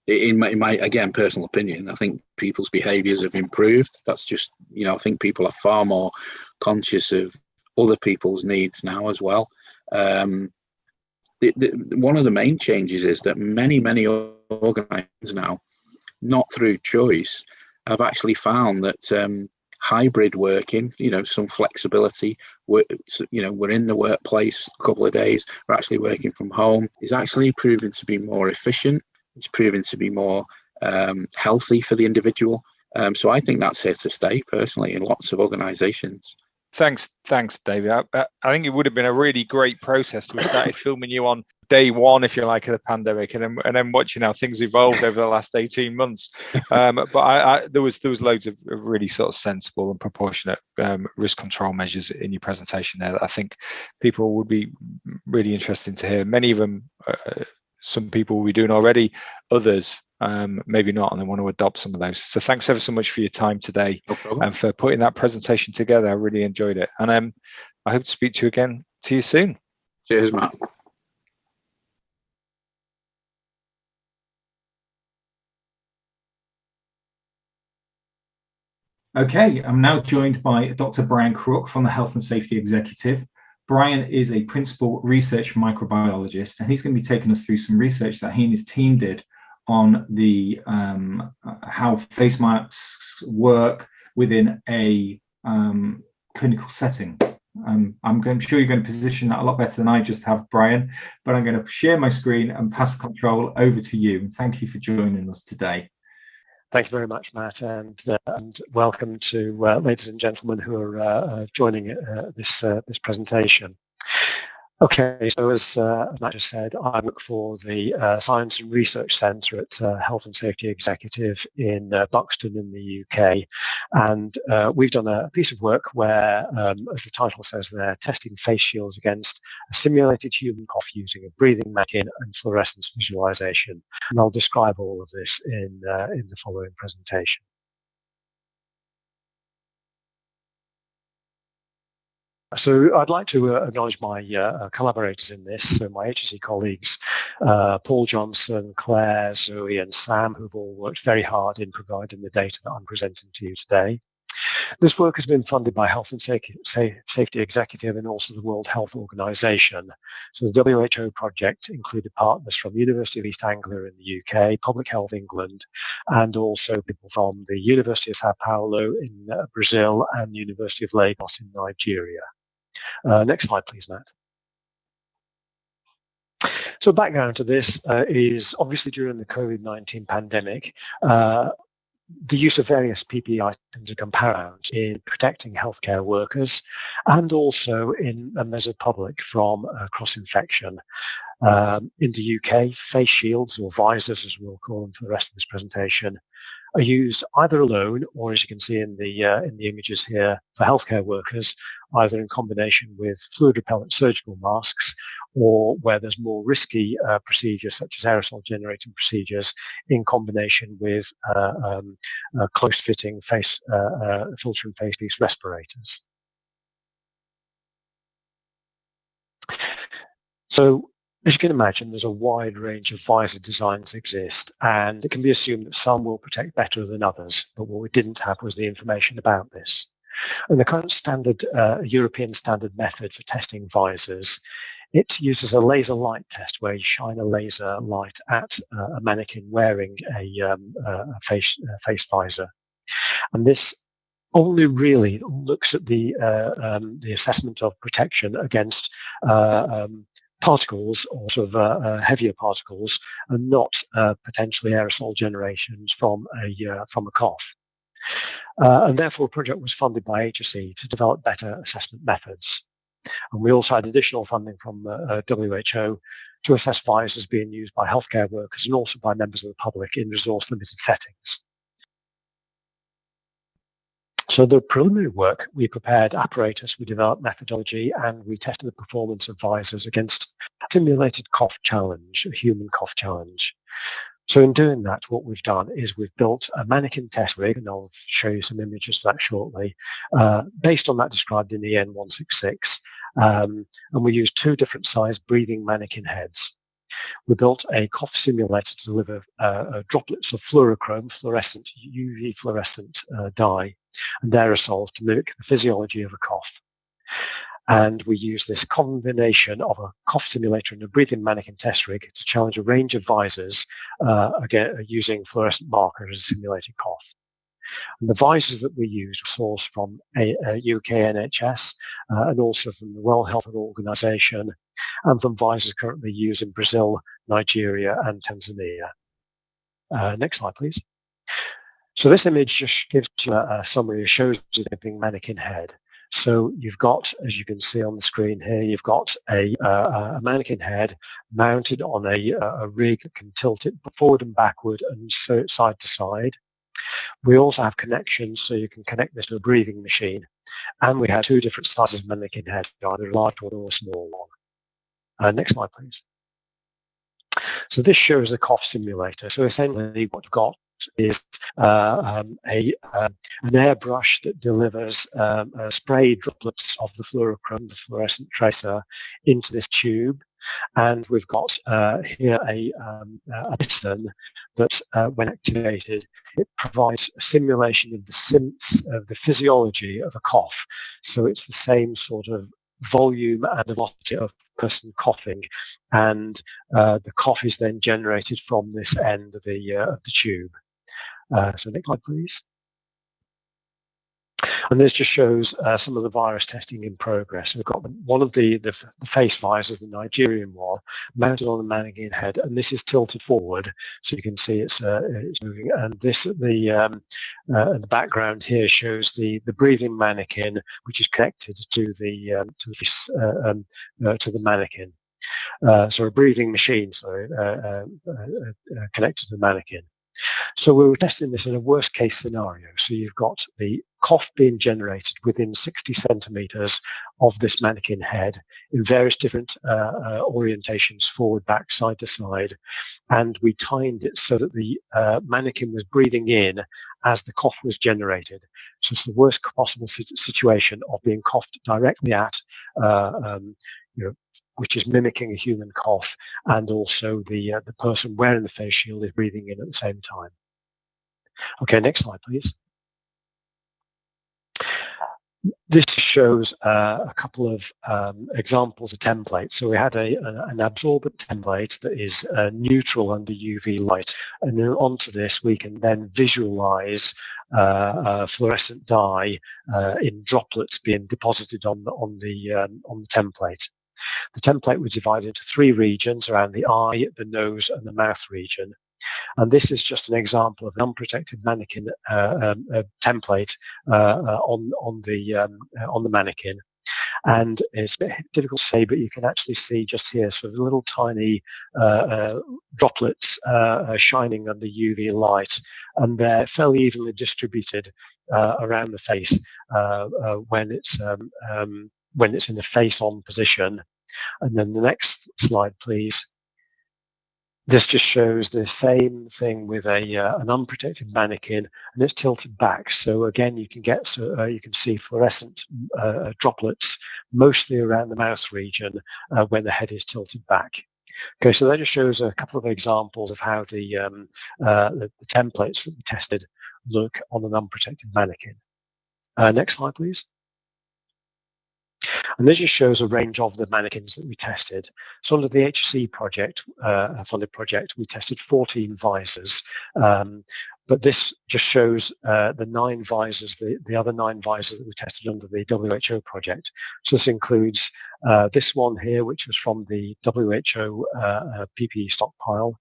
in my again personal opinion, I think people's behaviours have improved. That's just, you know, I think people are far more conscious of other people's needs now as well. One of the main changes is that many organisations now, not through choice, have actually found that hybrid working, you know, some flexibility, you know, we're in the workplace a couple of days, we're actually working from home, is actually proving to be more efficient. It's proving to be more healthy for the individual. So I think that's here to stay, personally, in lots of organisations. Thanks, David. I think it would have been a really great process to have started filming you on day one, if you like, of the pandemic, and then watching how things evolved over the last 18 months. But there was loads of really sort of sensible and proportionate risk control measures in your presentation there that I think people would be really interested to hear. Many of them, some people will be doing already, others maybe not, and they want to adopt some of those. So thanks ever so much for your time today, and for putting that presentation together. I really enjoyed it, and I hope to speak to you soon. Cheers, Matt. Okay, I'm now joined by Dr. Brian Crook from the Health and Safety Executive. Brian is a principal research microbiologist, and he's going to be taking us through some research that he and his team did on the how face masks work within a clinical setting. I'm sure you're going to position that a lot better than I just have, Brian, but I'm going to share my screen and pass the control over to you. Thank you for joining us today. Thank you very much, Matt, and welcome to ladies and gentlemen who are joining this presentation. Okay, so as Matt just said, I work for the Science and Research Centre at Health and Safety Executive in Buxton in the UK, and we've done a piece of work where, as the title says there, testing face shields against a simulated human cough using a breathing manikin and fluorescence visualisation, and I'll describe all of this in the following presentation. So I'd like to acknowledge my collaborators in this, so my HSE colleagues, Paul Johnson, Claire, Zoe and Sam, who've all worked very hard in providing the data that I'm presenting to you today. This work has been funded by Health and Safety Executive and also the World Health Organization. So the WHO project included partners from University of East Anglia in the UK, Public Health England, and also people from the University of Sao Paulo in Brazil and the University of Lagos in Nigeria. Next slide, please, Matt. So background to this is obviously during the COVID-19 pandemic, the use of various PPE items and compounds in protecting healthcare workers and also in a measured public from cross-infection. In the UK, face shields, or visors as we'll call them for the rest of this presentation, are used either alone or, as you can see in the images here, for healthcare workers, either in combination with fluid repellent surgical masks or where there's more risky procedures such as aerosol generating procedures in combination with close-fitting face filtering face piece respirators. So as you can imagine, there's a wide range of visor designs exist, and it can be assumed that some will protect better than others, but what we didn't have was the information about this. And the current standard European standard method for testing visors, it uses a laser light test where you shine a laser light at a mannequin wearing a face visor. And this only really looks at the assessment of protection against particles or sort of heavier particles, and not potentially aerosol generations from a cough. And therefore, a project was funded by HSE to develop better assessment methods. And we also had additional funding from WHO to assess visors being used by healthcare workers and also by members of the public in resource-limited settings. So the preliminary work, we prepared apparatus, we developed methodology, and we tested the performance of visors against a simulated cough challenge, a human cough challenge. So in doing that, what we've done is we've built a mannequin test rig, and I'll show you some images of that shortly, based on that described in the N166. And we used two different size breathing mannequin heads. We built a cough simulator to deliver droplets of fluorescent, UV fluorescent dye and aerosols to mimic the physiology of a cough. And we use this combination of a cough simulator and a breathing mannequin test rig to challenge a range of visors, again, using fluorescent markers as a simulated cough. And the visors that we used were sourced from UK NHS and also from the World Health Organization, and from visors currently used in Brazil, Nigeria, and Tanzania. Next slide, please. So this image just gives you a summary. It shows you the mannequin head. So you've got, as you can see on the screen here, you've got a mannequin head mounted on a rig that can tilt it forward and backward and side to side. We also have connections, so you can connect this to a breathing machine. And we have two different sizes of mannequin head, either a large one or a small one. Next slide, please. So this shows a cough simulator. So essentially what you've got is an airbrush that delivers spray droplets of the fluorochrome, the fluorescent tracer, into this tube. And we've got here a piston that, when activated, it provides a simulation of the physiology of a cough. So it's the same sort of volume and velocity of person coughing, and the cough is then generated from this end of the tube. So next slide, please. And this just shows some of the virus testing in progress. We've got one of the face visors, the Nigerian one, mounted on the mannequin head, and this is tilted forward, so you can see it's moving. And this, the background here shows the breathing mannequin, which is connected to the mannequin. So a breathing machine, connected to the mannequin. So we were testing this in a worst case scenario. So you've got the cough being generated within 60 centimeters of this mannequin head in various different orientations, forward, back, side to side. And we timed it so that the mannequin was breathing in as the cough was generated. So it's the worst possible situation of being coughed directly at, which is mimicking a human cough, and also the person wearing the face shield is breathing in at the same time. Okay, next slide, please. This shows a couple of examples of templates. So we had an absorbent template that is neutral under UV light, and then onto this we can then visualize fluorescent dye in droplets being deposited on the template. The template was divided into three regions around the eye, the nose, and the mouth region. And this is just an example of an unprotected mannequin template on the mannequin. And it's a bit difficult to say, but you can actually see just here sort of little tiny droplets shining under UV light, and they're fairly evenly distributed around the face when it's in the face-on position. And then the next slide, please. This just shows the same thing with an unprotected mannequin, and it's tilted back. So again, you can get you can see fluorescent droplets mostly around the mouth region when the head is tilted back. Okay, so that just shows a couple of examples of how the templates that we tested look on an unprotected mannequin. Next slide, please. And this just shows a range of the mannequins that we tested. So under the HSE project, funded project, we tested 14 visors. But this just shows the 9 visors, the other 9 visors that we tested under the WHO project. So this includes this one here, which was from the WHO PPE stockpile.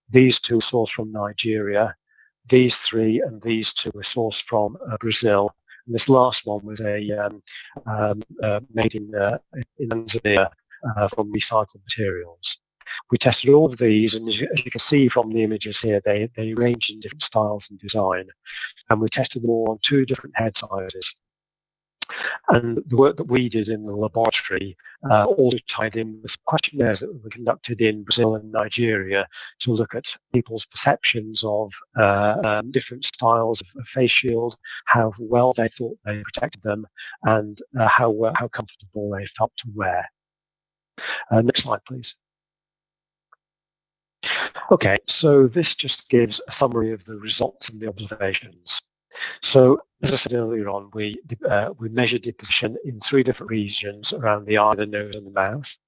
These 2 were sourced from Nigeria. These 3 and these 2 were sourced from Brazil. And this last one was made in Tanzania from recycled materials. We tested all of these, and as you can see from the images here, they range in different styles and design. And we tested them all on 2 different head sizes. And the work that we did in the laboratory also tied in with questionnaires that were conducted in Brazil and Nigeria to look at people's perceptions of different styles of face shield, how well they thought they protected them, and how comfortable they felt to wear. Next slide, please. Okay, so this just gives a summary of the results and the observations. So, as I said earlier on, we measured deposition in 3 different regions around the eye, the nose, and the mouth,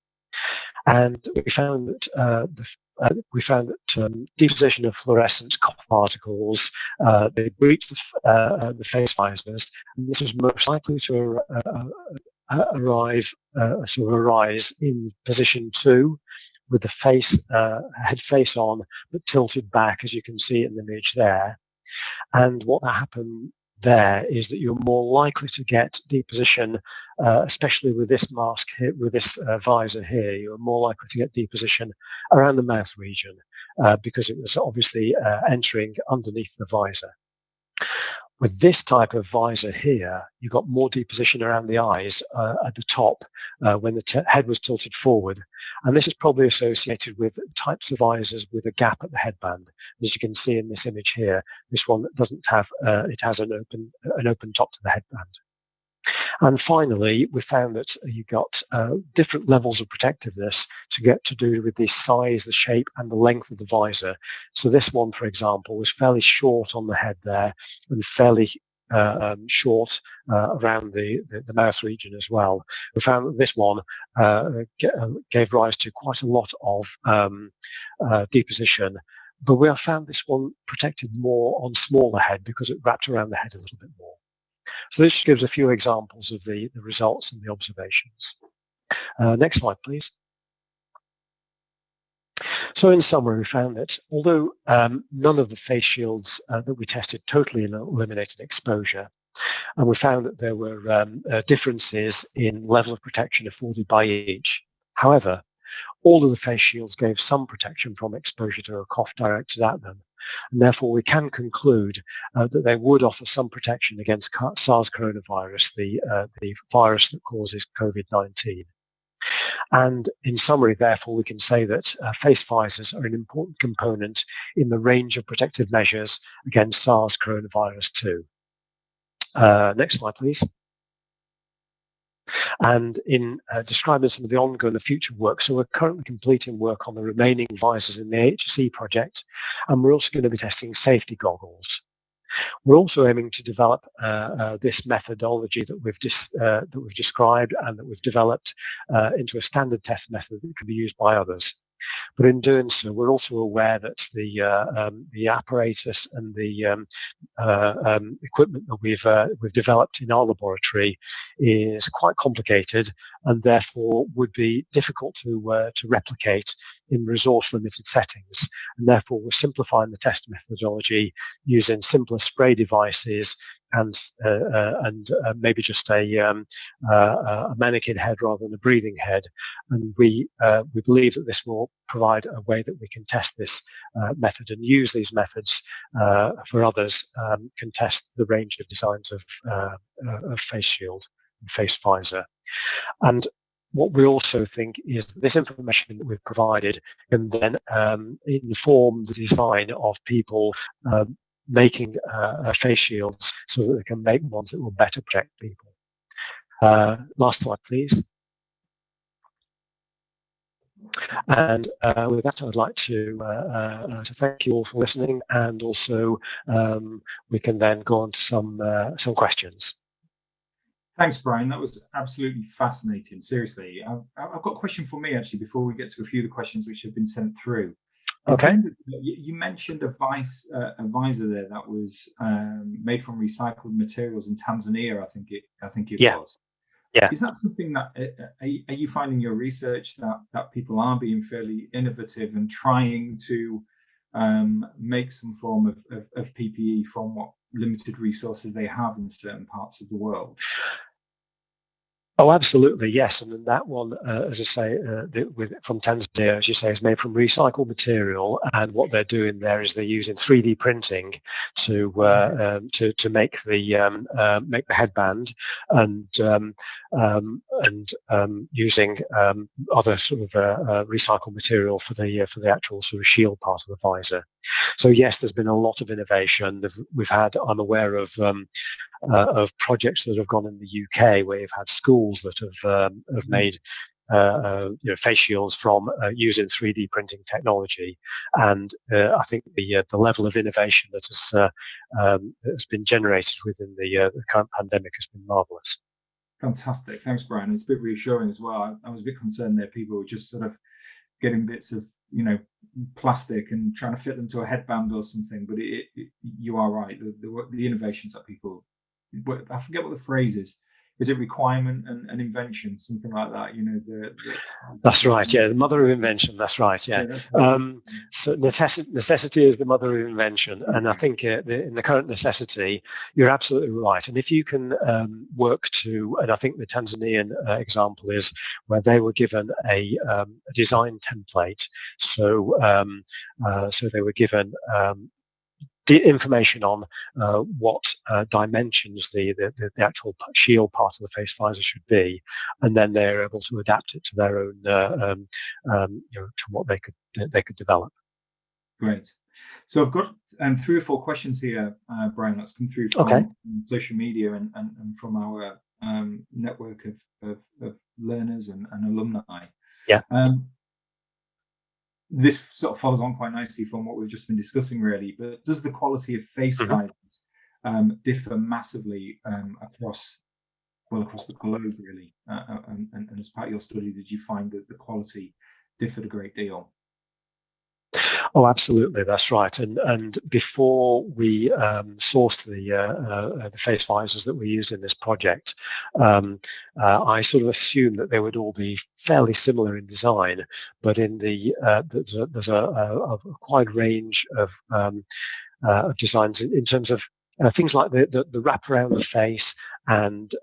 and we found that deposition of fluorescent copper particles they breached the face visors, and this was most likely to arise in position 2, with the head face on but tilted back, as you can see in the image there. And what happened there is that you're more likely to get deposition, especially with this mask here, with this visor here, you're more likely to get deposition around the mouth region because it was obviously entering underneath the visor. With this type of visor here, you got more deposition around the eyes at the top when the head was tilted forward. And this is probably associated with types of visors with a gap at the headband. As you can see in this image here, this one doesn't have, it has an open top to the headband. And finally, we found that you got different levels of protectiveness to do with the size, the shape, and the length of the visor. So this one, for example, was fairly short on the head there, and fairly short around the mouth region as well. We found that this one gave rise to quite a lot of deposition, but we have found this one protected more on smaller head because it wrapped around the head a little bit more. So this gives a few examples of the results and the observations. Next slide, please. So in summary, we found that although none of the face shields that we tested totally eliminated exposure, and we found that there were differences in level of protection afforded by each. However, all of the face shields gave some protection from exposure to a cough directed at them, and therefore we can conclude that they would offer some protection against SARS coronavirus, the virus that causes COVID-19. And in summary, therefore, we can say that face visors are an important component in the range of protective measures against SARS coronavirus 2. Next slide, please. And in describing some of the ongoing and future work, so we're currently completing work on the remaining visors in the HSE project, and we're also going to be testing safety goggles. We're also aiming to develop this methodology that we've described and that we've developed into a standard test method that can be used by others. But in doing so, we're also aware that the apparatus and the equipment that we've developed in our laboratory is quite complicated and therefore would be difficult to replicate in resource-limited settings. And therefore, we're simplifying the test methodology using simpler spray devices and maybe just a manikin head rather than a breathing head. And we believe that this will provide a way that we can test this method and use these methods for others can test the range of designs of face shield and face visor. And what we also think is that this information that we've provided can then inform the design of people making face shields so that they can make ones that will better protect people. Last slide, please. And with that, I'd like to thank you all for listening, and also we can then go on to some questions. Thanks, Brian. That was absolutely fascinating. Seriously, I've got a question for me actually before we get to a few of the questions which have been sent through. Okay. You mentioned a visor there that was made from recycled materials in Tanzania. I think it was. Yeah. Is that something that are you finding in your research that people are being fairly innovative and trying to make some form of PPE from what limited resources they have in certain parts of the world? Oh, absolutely, yes. And then that one, as I say, from Tanzania, as you say, is made from recycled material. And what they're doing there is they're using 3D printing to make the headband, and using other sort of recycled material for the actual sort of shield part of the visor. So yes, there's been a lot of innovation. I'm aware of projects that have gone in the UK where you've had schools that have made face shields from using 3D printing technology, and I think the level of innovation that has been generated within the current pandemic has been marvelous. Fantastic, thanks, Brian. It's a bit reassuring as well. I was a bit concerned there people were just sort of getting bits of plastic and trying to fit them to a headband or something, but you are right. The innovations that people, I forget what the phrase is. Is it requirement and invention, something like that? That's right. Yeah, the mother of invention. That's right. Yeah. So necessity is the mother of invention, and I think in the current necessity, you're absolutely right. And if you can work to, and I think the Tanzanian example is where they were given a design template. So they were given the information on what dimensions the actual shield part of the face visor should be, and then they're able to adapt it to their own, to what they could develop. Great. So I've got 3 or 4 questions here, Brian, that's come through from social media and from our network of learners and alumni. Yeah. This sort of follows on quite nicely from what we've just been discussing, really. But does the quality of face visors differ massively across the globe, really? And as part of your study, did you find that the quality differed a great deal? Oh, absolutely, that's right. And before we sourced the face visors that we used in this project, I sort of assumed that they would all be fairly similar in design, but in there's a wide range of designs in terms of things like the wrap around the face, and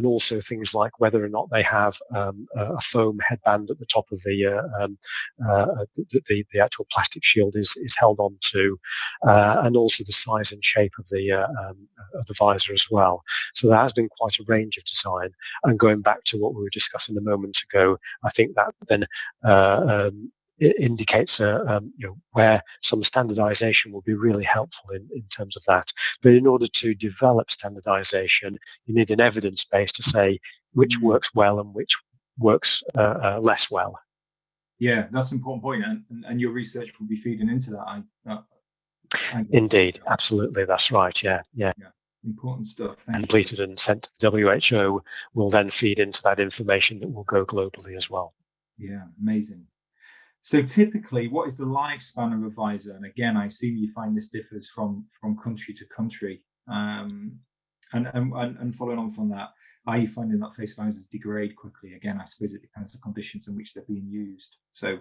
also things like whether or not they have a foam headband at the top of the actual plastic shield is held on to, and also the size and shape of the visor as well. So there has been quite a range of design. And going back to what we were discussing a moment ago, I think that then it indicates where some standardization will be really helpful in terms of that. But in order to develop standardization, you need an evidence base to say which works well and which works less well. Yeah, that's an important point, and your research will be feeding into that. Indeed, absolutely, that's right. Yeah. Important stuff. Completed and sent to the WHO will then feed into that information that will go globally as well. Yeah, amazing. So typically, what is the lifespan of a visor? And again, I assume you find this differs from country to country. And following on from that, are you finding that face visors degrade quickly? Again, I suppose it depends on the conditions in which they're being used. So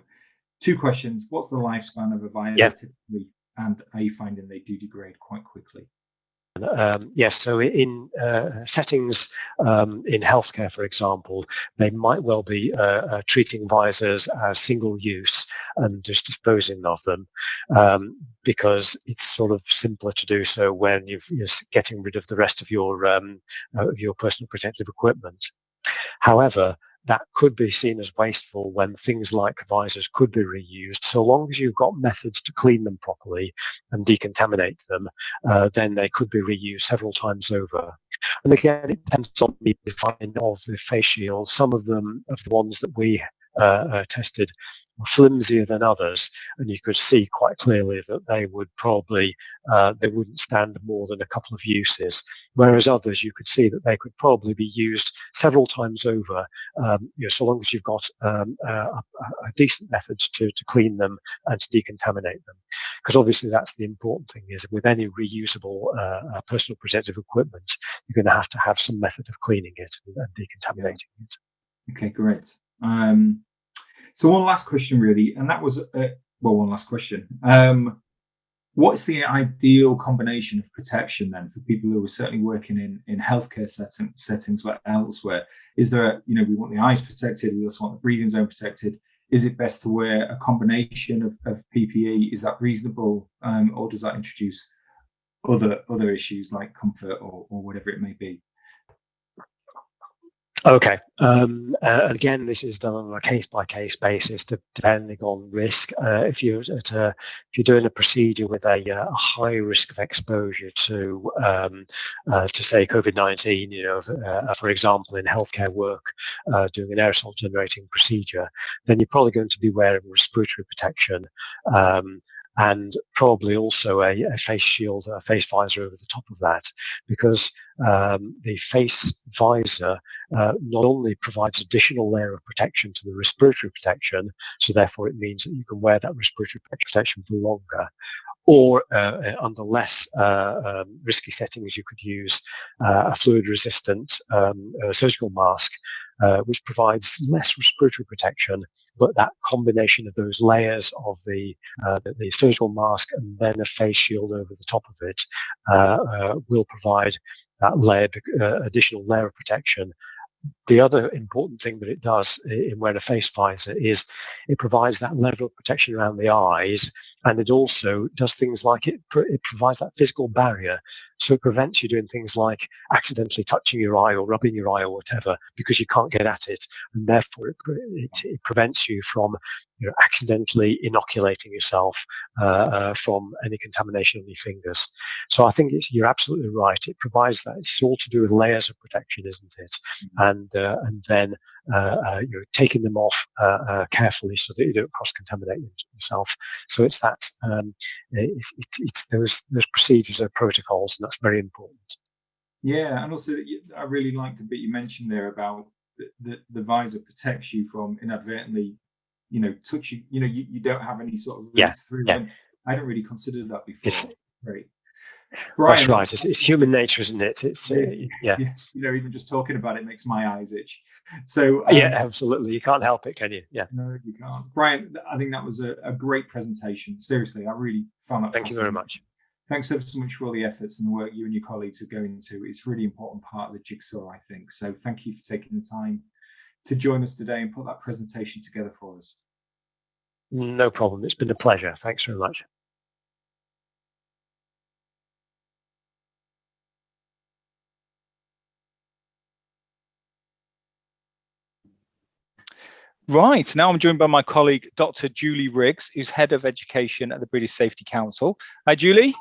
2 questions. What's the lifespan of a visor typically? And are you finding they do degrade quite quickly? Yes, so in settings in healthcare, for example, they might well be treating visors as single use and just disposing of them, because it's sort of simpler to do so when you're getting rid of the rest of your personal protective equipment. However, that could be seen as wasteful when things like visors could be reused. So long as you've got methods to clean them properly and decontaminate them, then they could be reused several times over. And again, it depends on the design of the face shield. Some of them, of the ones that we tested, were flimsier than others, and you could see quite clearly that they would probably they wouldn't stand more than a couple of uses, whereas others you could see that they could probably be used several times over, so long as you've got a decent methods to clean them and to decontaminate them. Because obviously that's the important thing, is with any reusable personal protective equipment, you're going to have some method of cleaning it and decontaminating it. Okay, great. So one last question really, and that was, one last question. What's the ideal combination of protection then for people who are certainly working in healthcare settings or elsewhere? Is there, we want the eyes protected, we also want the breathing zone protected. Is it best to wear a combination of PPE? Is that reasonable, or does that introduce other issues like comfort or whatever it may be? Okay. Again, this is done on a case-by-case basis, depending on risk. If you're doing a procedure with a high risk of exposure to say COVID-19, for example, in healthcare work, doing an aerosol generating procedure, then you're probably going to be wearing respiratory protection. And probably also a face shield, a face visor over the top of that, because the face visor not only provides additional layer of protection to the respiratory protection, so therefore it means that you can wear that respiratory protection for longer, or under less risky settings, you could use a fluid-resistant surgical mask, which provides less respiratory protection, but that combination of those layers of the surgical mask and then a face shield over the top of it will provide that additional layer of protection. The other important thing that it does in wearing a face visor is it provides that level of protection around the eyes, and it also does things like it provides that physical barrier, so it prevents you doing things like accidentally touching your eye or rubbing your eye or whatever, because you can't get at it, and therefore it prevents you from accidentally inoculating yourself from any contamination on your fingers. So I think you're absolutely right. It provides that. It's all to do with layers of protection, isn't it? And then taking them off carefully so that you don't cross-contaminate yourself. So it's that. It's those procedures or protocols, and that's very important. Yeah, and also I really like the bit you mentioned there about the visor protects you from inadvertently, touching. You don't have any sort of read through. Yeah. And I don't really consider that before. Great. Brian, that's right. It's human nature, isn't it? It's yes. Even just talking about it makes my eyes itch. So yeah, absolutely. You can't help it, can you? Yeah. No, you can't. Brian, I think that was a great presentation. Seriously, I really found that. Thank you very much. Thanks ever so much for all the efforts and the work you and your colleagues are going into. It's a really important part of the jigsaw, I think. So thank you for taking the time to join us today and put that presentation together for us. No problem. It's been a pleasure. Thanks very much. Right, now I'm joined by my colleague, Dr. Julie Riggs, who's Head of Education at the British Safety Council. Hi, Julie.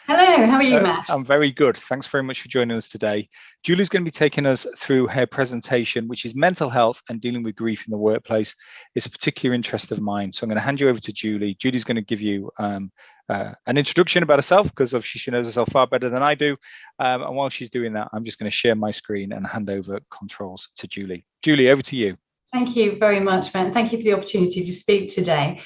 Hello, how are you, Matt? I'm very good. Thanks very much for joining us today. Julie's going to be taking us through her presentation, which is mental health and dealing with grief in the workplace. It's a particular interest of mine. So I'm going to hand you over to Julie. Julie's going to give you an introduction about herself, because obviously she knows herself far better than I do. And while she's doing that, I'm just going to share my screen and hand over controls to Julie. Julie, over to you. Thank you very much, Matt. Thank you for the opportunity to speak today.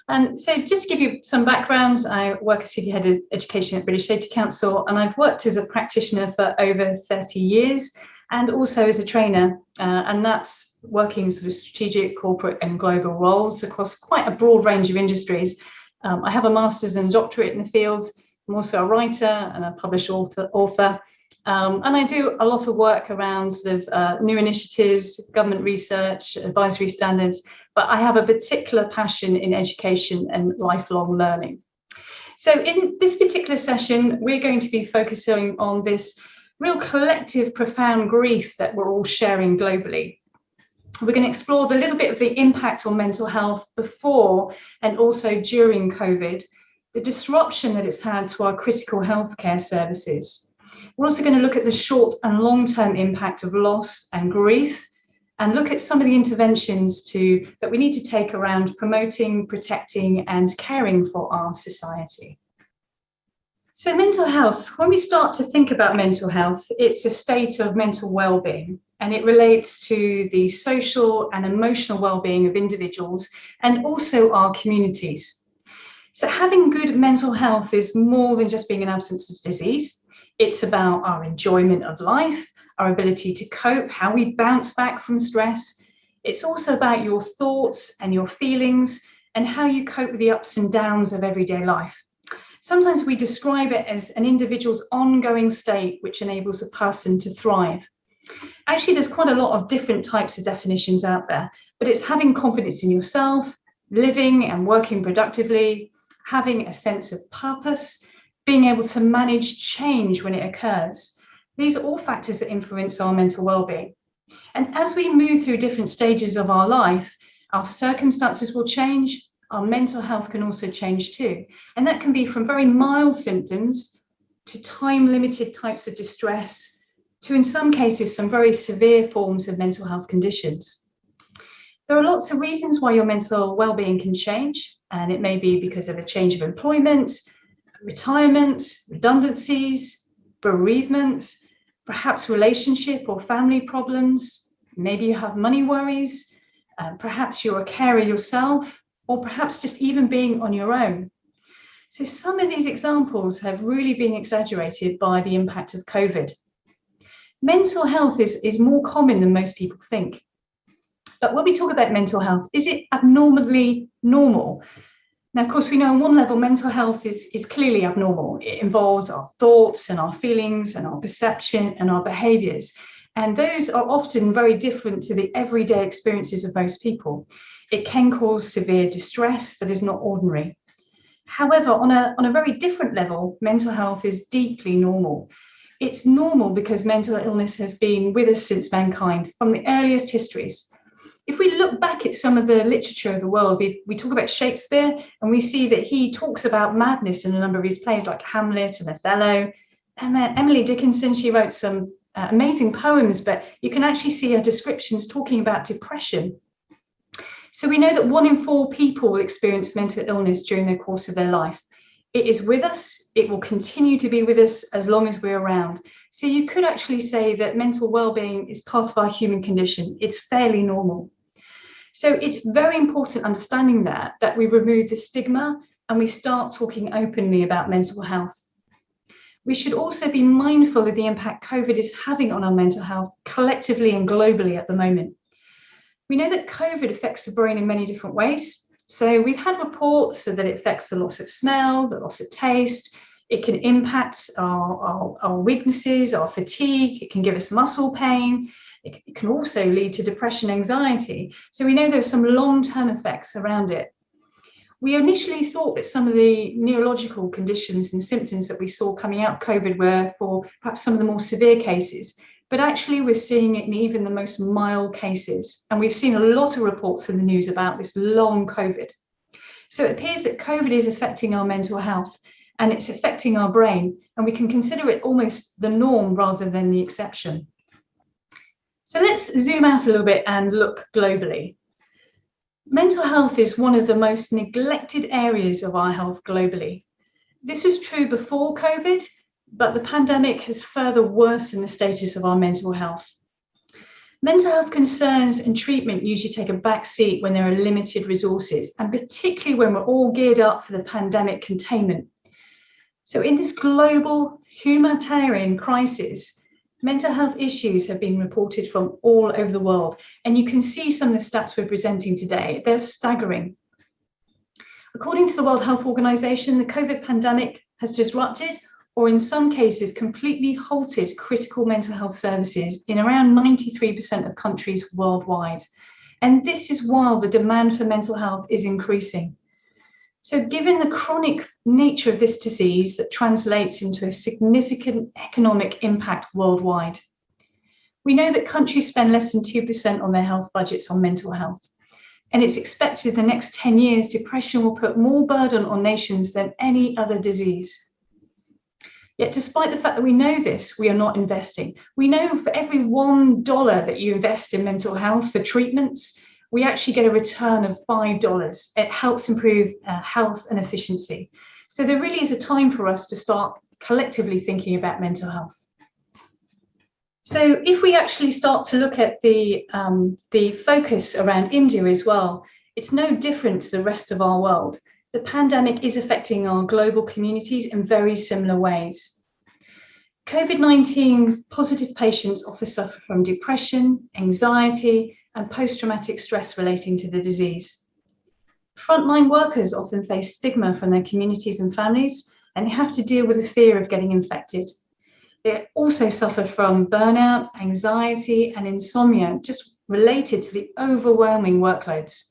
And so just to give you some background, I work as Senior Head of Education at British Safety Council, and I've worked as a practitioner for over 30 years and also as a trainer, and that's working sort of strategic, corporate and global roles across quite a broad range of industries. I have a master's and a doctorate in the field. I'm also a writer and a published author. And I do a lot of work around sort of new initiatives, government research, advisory standards, but I have a particular passion in education and lifelong learning. So in this particular session, we're going to be focusing on this real collective, profound grief that we're all sharing globally. We're going to explore the little bit of the impact on mental health before and also during COVID, the disruption that it's had to our critical healthcare services. We're also going to look at the short and long-term impact of loss and grief, and look at some of the interventions that we need to take around promoting, protecting, and caring for our society. So mental health, when we start to think about mental health, it's a state of mental well-being, and it relates to the social and emotional well-being of individuals and also our communities. So having good mental health is more than just being an absence of disease. It's about our enjoyment of life, our ability to cope, how we bounce back from stress. It's also about your thoughts and your feelings and how you cope with the ups and downs of everyday life. Sometimes we describe it as an individual's ongoing state which enables a person to thrive. Actually, there's quite a lot of different types of definitions out there, but it's having confidence in yourself, living and working productively, having a sense of purpose, being able to manage change when it occurs. These are all factors that influence our mental well-being. And as we move through different stages of our life, our circumstances will change, our mental health can also change too. And that can be from very mild symptoms to time-limited types of distress, to in some cases, some very severe forms of mental health conditions. There are lots of reasons why your mental well-being can change, and it may be because of a change of employment, retirement, redundancies, bereavement, perhaps relationship or family problems. Maybe you have money worries, perhaps you're a carer yourself, or perhaps just even being on your own. So some of these examples have really been exaggerated by the impact of COVID. Mental health is more common than most people think. But when we talk about mental health, is it abnormally normal? Now, of course, we know on one level, mental health is clearly abnormal. It involves our thoughts and our feelings and our perception and our behaviors. And those are often very different to the everyday experiences of most people. It can cause severe distress that is not ordinary. However, on a very different level, mental health is deeply normal. It's normal because mental illness has been with us since mankind, from the earliest histories. If we look back at some of the literature of the world, we talk about Shakespeare, and we see that he talks about madness in a number of his plays like Hamlet and Othello. Emily Dickinson, she wrote some amazing poems, but you can actually see her descriptions talking about depression. So we know that 1 in 4 people will experience mental illness during the course of their life. It is with us, it will continue to be with us as long as we're around. So you could actually say that mental well-being is part of our human condition. It's fairly normal. So it's very important understanding that we remove the stigma and we start talking openly about mental health. We should also be mindful of the impact COVID is having on our mental health collectively and globally at the moment. We know that COVID affects the brain in many different ways. So we've had reports that it affects the loss of smell, the loss of taste. It can impact our weaknesses, our fatigue. It can give us muscle pain. It can also lead to depression, anxiety. So we know there's some long-term effects around it. We initially thought that some of the neurological conditions and symptoms that we saw coming out of COVID were for perhaps some of the more severe cases. But actually, we're seeing it in even the most mild cases. And we've seen a lot of reports in the news about this long COVID. So it appears that COVID is affecting our mental health and it's affecting our brain. And we can consider it almost the norm rather than the exception. So let's zoom out a little bit and look globally. Mental health is one of the most neglected areas of our health globally. This was true before COVID, but the pandemic has further worsened the status of our mental health. Mental health concerns and treatment usually take a back seat when there are limited resources, and particularly when we're all geared up for the pandemic containment. So in this global humanitarian crisis, mental health issues have been reported from all over the world, and you can see some of the stats we're presenting today. They're staggering. According to the World Health Organization, the COVID pandemic has disrupted or in some cases completely halted critical mental health services in around 93% of countries worldwide. And this is while the demand for mental health is increasing. So given the chronic nature of this disease that translates into a significant economic impact worldwide, We know that countries spend less than 2% on their health budgets on mental health. And it's expected in the next 10 years, depression will put more burden on nations than any other disease. Yet despite the fact that we know this, we are not investing. We know for every $1 that you invest in mental health for treatments, we actually get a return of $5. It helps improve health and efficiency. So there really is a time for us to start collectively thinking about mental health. So if we actually start to look at the focus around India as well, it's no different to the rest of our world. The pandemic is affecting our global communities in very similar ways. COVID-19 positive patients often suffer from depression, anxiety, and post-traumatic stress relating to the disease. Frontline workers often face stigma from their communities and families, and they have to deal with the fear of getting infected. They also suffer from burnout, anxiety, and insomnia, just related to the overwhelming workloads.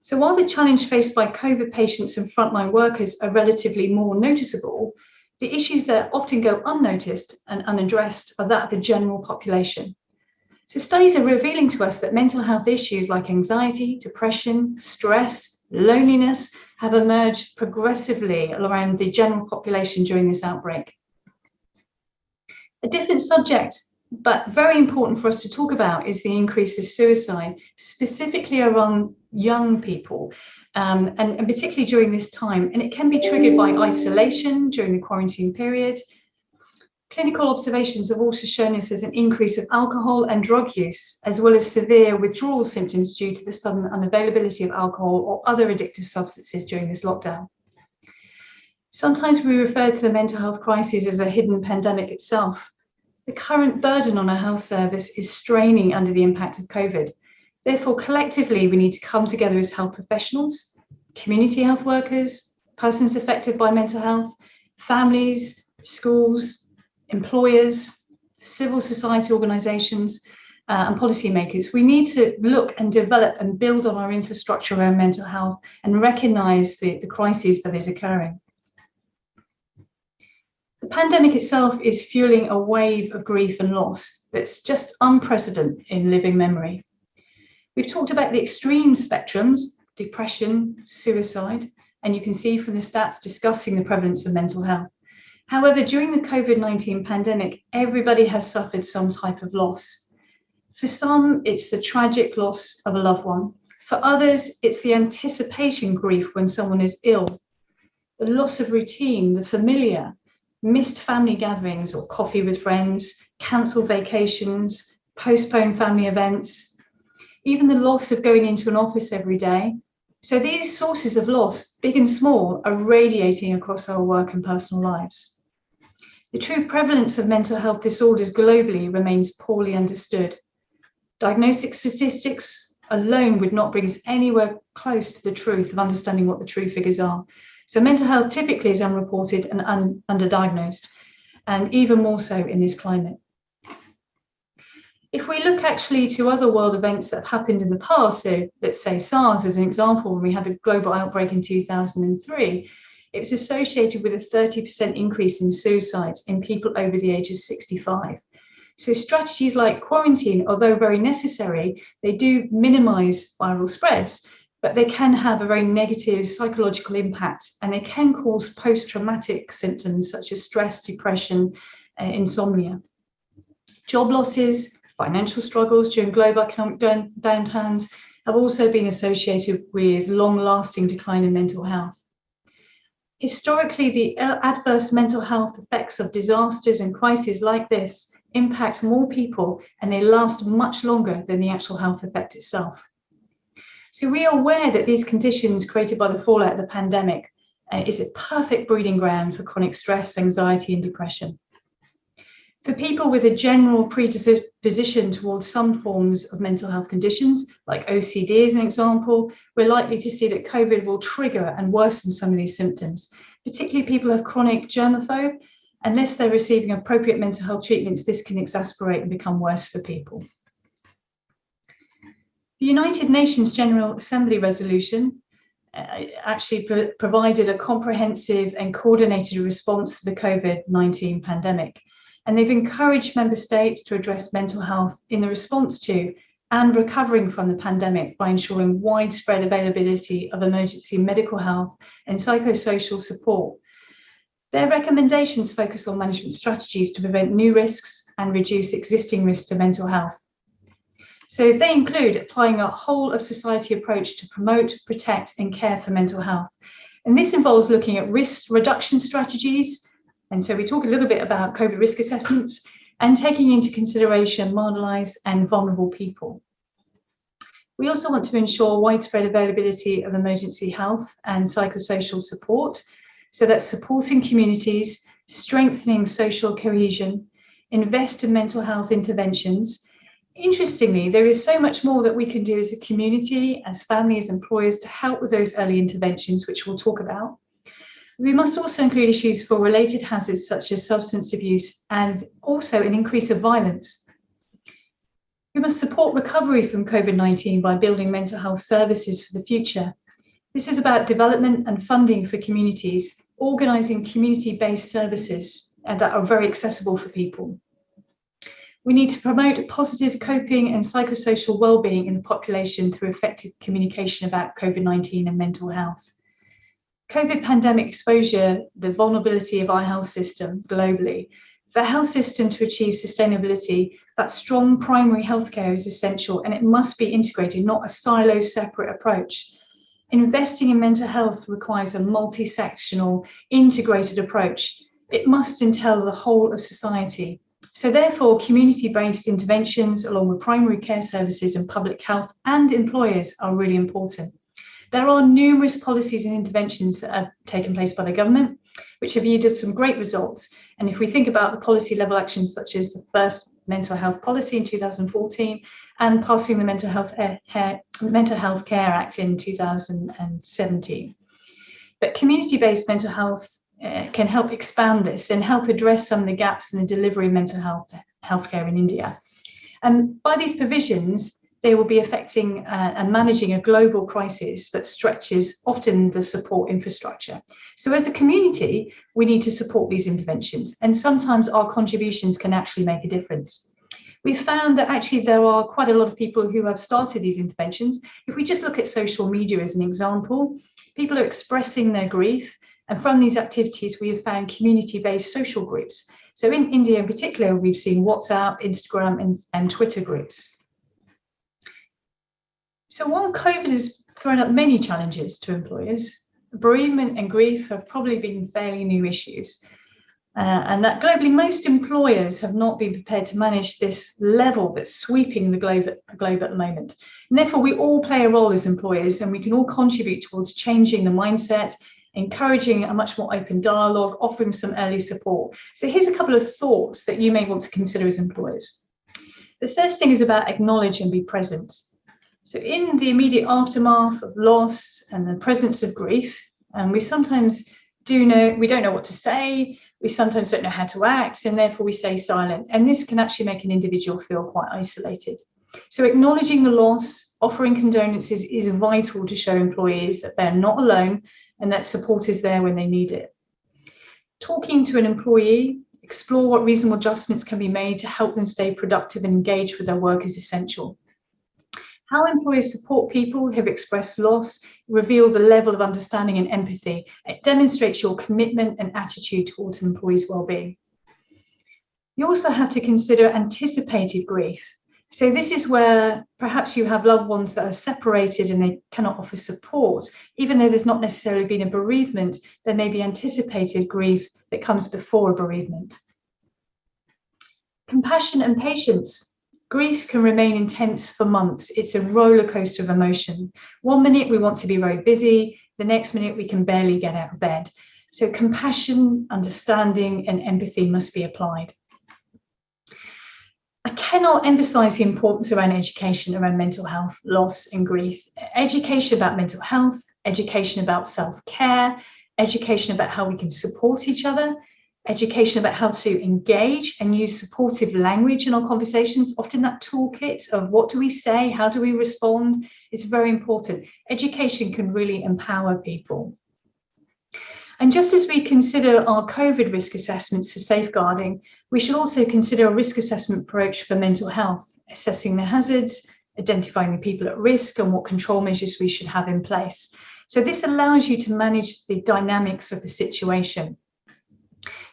So while the challenge faced by COVID patients and frontline workers are relatively more noticeable, the issues that often go unnoticed and unaddressed are that of the general population. So studies are revealing to us that mental health issues like anxiety, depression, stress, loneliness have emerged progressively around the general population during this outbreak. A different subject, but very important for us to talk about, is the increase of suicide, specifically around young people, and particularly during this time. And it can be triggered by isolation during the quarantine period. Clinical observations have also shown us there's an increase of alcohol and drug use, as well as severe withdrawal symptoms due to the sudden unavailability of alcohol or other addictive substances during this lockdown. Sometimes we refer to the mental health crisis as a hidden pandemic itself. The current burden on our health service is straining under the impact of COVID. Therefore, collectively, we need to come together as health professionals, community health workers, persons affected by mental health, families, schools, employers, civil society organisations, and policymakers. We need to look and develop and build on our infrastructure around mental health and recognise the crisis that is occurring. The pandemic itself is fueling a wave of grief and loss that's just unprecedented in living memory. We've talked about the extreme spectrums, depression, suicide, and you can see from the stats discussing the prevalence of mental health. However, during the COVID-19 pandemic, everybody has suffered some type of loss. For some, it's the tragic loss of a loved one. For others, it's the anticipation grief when someone is ill, the loss of routine, the familiar, missed family gatherings or coffee with friends, cancelled vacations, postponed family events, even the loss of going into an office every day. So these sources of loss, big and small, are radiating across our work and personal lives. The true prevalence of mental health disorders globally remains poorly understood. Diagnostic statistics alone would not bring us anywhere close to the truth of understanding what the true figures are. So mental health typically is unreported and underdiagnosed, and even more so in this climate. If we look actually to other world events that have happened in the past, so let's say SARS as an example, when we had the global outbreak in 2003, it was associated with a 30% increase in suicides in people over the age of 65. So strategies like quarantine, although very necessary, they do minimize viral spreads, but they can have a very negative psychological impact, and they can cause post-traumatic symptoms such as stress, depression, insomnia. Job losses, financial struggles during global economic downturns have also been associated with long-lasting decline in mental health. Historically, the adverse mental health effects of disasters and crises like this impact more people, and they last much longer than the actual health effect itself. So we are aware that these conditions created by the fallout of the pandemic is a perfect breeding ground for chronic stress, anxiety, and depression. For people with a general predisposition towards some forms of mental health conditions, like OCD as an example, we're likely to see that COVID will trigger and worsen some of these symptoms. Particularly people who have chronic germaphobe, unless they're receiving appropriate mental health treatments, this can exacerbate and become worse for people. The United Nations General Assembly resolution actually provided a comprehensive and coordinated response to the COVID-19 pandemic. And they've encouraged member states to address mental health in the response to and recovering from the pandemic by ensuring widespread availability of emergency medical health and psychosocial support. Their recommendations focus on management strategies to prevent new risks and reduce existing risks to mental health. So they include applying a whole of society approach to promote, protect, and care for mental health. And this involves looking at risk reduction strategies. And so we talk a little bit about COVID risk assessments and taking into consideration marginalised and vulnerable people. We also want to ensure widespread availability of emergency health and psychosocial support. So that's supporting communities, strengthening social cohesion, invest in mental health interventions. Interestingly, there is so much more that we can do as a community, as families, employers, to help with those early interventions, which we'll talk about. We must also include issues for related hazards such as substance abuse and also an increase of violence. We must support recovery from COVID-19 by building mental health services for the future. This is about development and funding for communities, organising community-based services that are very accessible for people. We need to promote positive coping and psychosocial well-being in the population through effective communication about COVID-19 and mental health. COVID pandemic exposure, the vulnerability of our health system globally. For a health system to achieve sustainability, that strong primary healthcare is essential, and it must be integrated, not a silo separate approach. Investing in mental health requires a multi-sectional, integrated approach. It must entail the whole of society. So therefore, community-based interventions along with primary care services and public health and employers are really important. There are numerous policies and interventions that have taken place by the government, which have yielded some great results. And if we think about the policy level actions, such as the first mental health policy in 2014 and passing the Mental Health Care Act in 2017. But community-based mental health can help expand this and help address some of the gaps in the delivery of mental healthcare in India. And by these provisions, they will be affecting and managing a global crisis that stretches often the support infrastructure. So as a community, we need to support these interventions, and sometimes our contributions can actually make a difference. We've found that actually there are quite a lot of people who have started these interventions. If we just look at social media as an example, people are expressing their grief, and from these activities, we have found community-based social groups. So in India in particular, we've seen WhatsApp, Instagram, and Twitter groups. So while COVID has thrown up many challenges to employers, bereavement and grief have probably been fairly new issues. And that globally, most employers have not been prepared to manage this level that's sweeping the globe at the moment. And therefore, we all play a role as employers, and we can all contribute towards changing the mindset, encouraging a much more open dialogue, offering some early support. So here's a couple of thoughts that you may want to consider as employers. The first thing is about acknowledge and be present. So in the immediate aftermath of loss and the presence of grief, we sometimes we don't know what to say, we sometimes don't know how to act, and therefore we stay silent. And this can actually make an individual feel quite isolated. So acknowledging the loss, offering condolences is vital to show employees that they're not alone and that support is there when they need it. Talking to an employee, explore what reasonable adjustments can be made to help them stay productive and engaged with their work is essential. How employers support people who have expressed loss reveal the level of understanding and empathy. It demonstrates your commitment and attitude towards an employee's well-being. You also have to consider anticipated grief. So this is where perhaps you have loved ones that are separated and they cannot offer support. Even though there's not necessarily been a bereavement, there may be anticipated grief that comes before a bereavement. Compassion and patience. Grief can remain intense for months. It's a roller coaster of emotion. One minute we want to be very busy, the next minute we can barely get out of bed. So compassion, understanding, and empathy must be applied. I cannot emphasize the importance around education around mental health, loss, and grief. Education about mental health, education about self-care, education about how we can support each other, education about how to engage and use supportive language in our conversations. Often that toolkit of what do we say, how do we respond is very important. Education can really empower people. And just as we consider our COVID risk assessments for safeguarding, we should also consider a risk assessment approach for mental health, assessing the hazards, identifying the people at risk and what control measures we should have in place. So this allows you to manage the dynamics of the situation.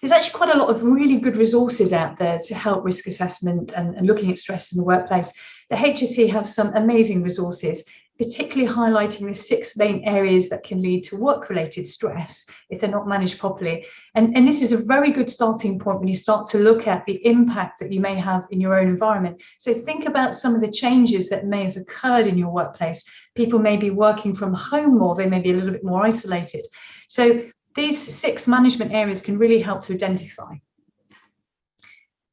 There's actually quite a lot of really good resources out there to help risk assessment and looking at stress in the workplace. The HSE have some amazing resources, particularly highlighting the 6 main areas that can lead to work-related stress if they're not managed properly. And this is a very good starting point when you start to look at the impact that you may have in your own environment. So think about some of the changes that may have occurred in your workplace. People may be working from home more, they may be a little bit more isolated. So these 6 management areas can really help to identify.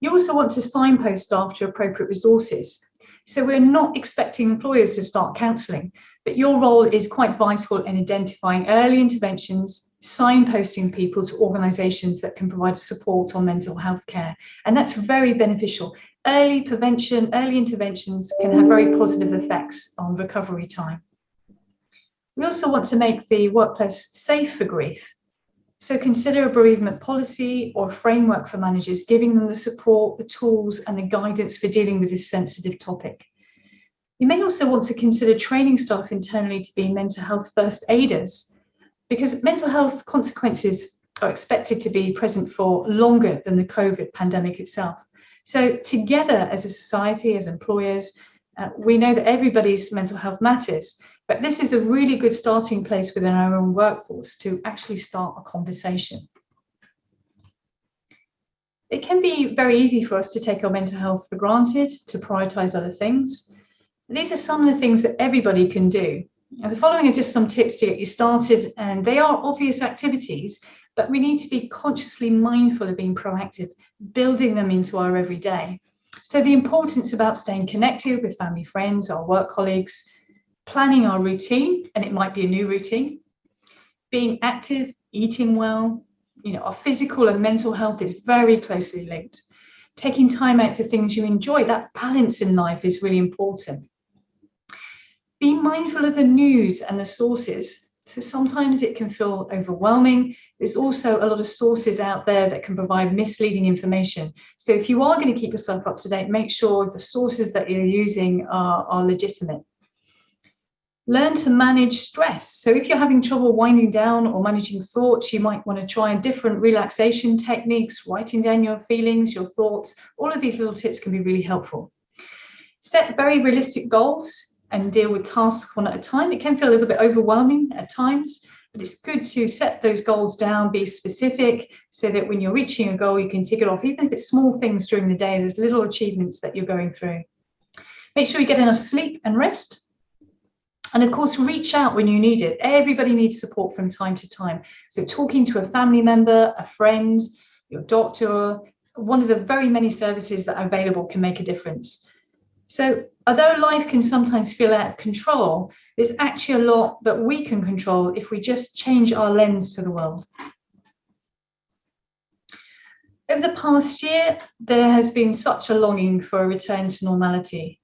You also want to signpost staff to appropriate resources. So we're not expecting employers to start counselling, but your role is quite vital in identifying early interventions, signposting people to organisations that can provide support on mental health care. And that's very beneficial. Early prevention, early interventions can have very positive effects on recovery time. We also want to make the workplace safe for grief. So consider a bereavement policy or a framework for managers, giving them the support, the tools and the guidance for dealing with this sensitive topic. You may also want to consider training staff internally to be mental health first aiders, because mental health consequences are expected to be present for longer than the COVID pandemic itself. So together as a society, as employers, we know that everybody's mental health matters. But this is a really good starting place within our own workforce to actually start a conversation. It can be very easy for us to take our mental health for granted, to prioritise other things. These are some of the things that everybody can do. And the following are just some tips to get you started, and they are obvious activities, but we need to be consciously mindful of being proactive, building them into our everyday. So the importance about staying connected with family, friends, our work colleagues, planning our routine, and it might be a new routine, being active, eating well, our physical and mental health is very closely linked. Taking time out for things you enjoy, that balance in life is really important. Being mindful of the news and the sources. So sometimes it can feel overwhelming. There's also a lot of sources out there that can provide misleading information. So if you are going to keep yourself up to date, make sure the sources that you're using are legitimate. Learn to manage stress. So if you're having trouble winding down or managing thoughts, you might want to try different relaxation techniques, writing down your feelings, your thoughts. All of these little tips can be really helpful. Set very realistic goals and deal with tasks one at a time. It can feel a little bit overwhelming at times, but it's good to set those goals down, be specific, so that when you're reaching a goal, you can tick it off. Even if it's small things during the day, there's little achievements that you're going through. Make sure you get enough sleep and rest. And of course, reach out when you need it. Everybody needs support from time to time. So talking to a family member, a friend, your doctor, one of the very many services that are available can make a difference. So although life can sometimes feel out of control, there's actually a lot that we can control if we just change our lens to the world. Over the past year, there has been such a longing for a return to normality.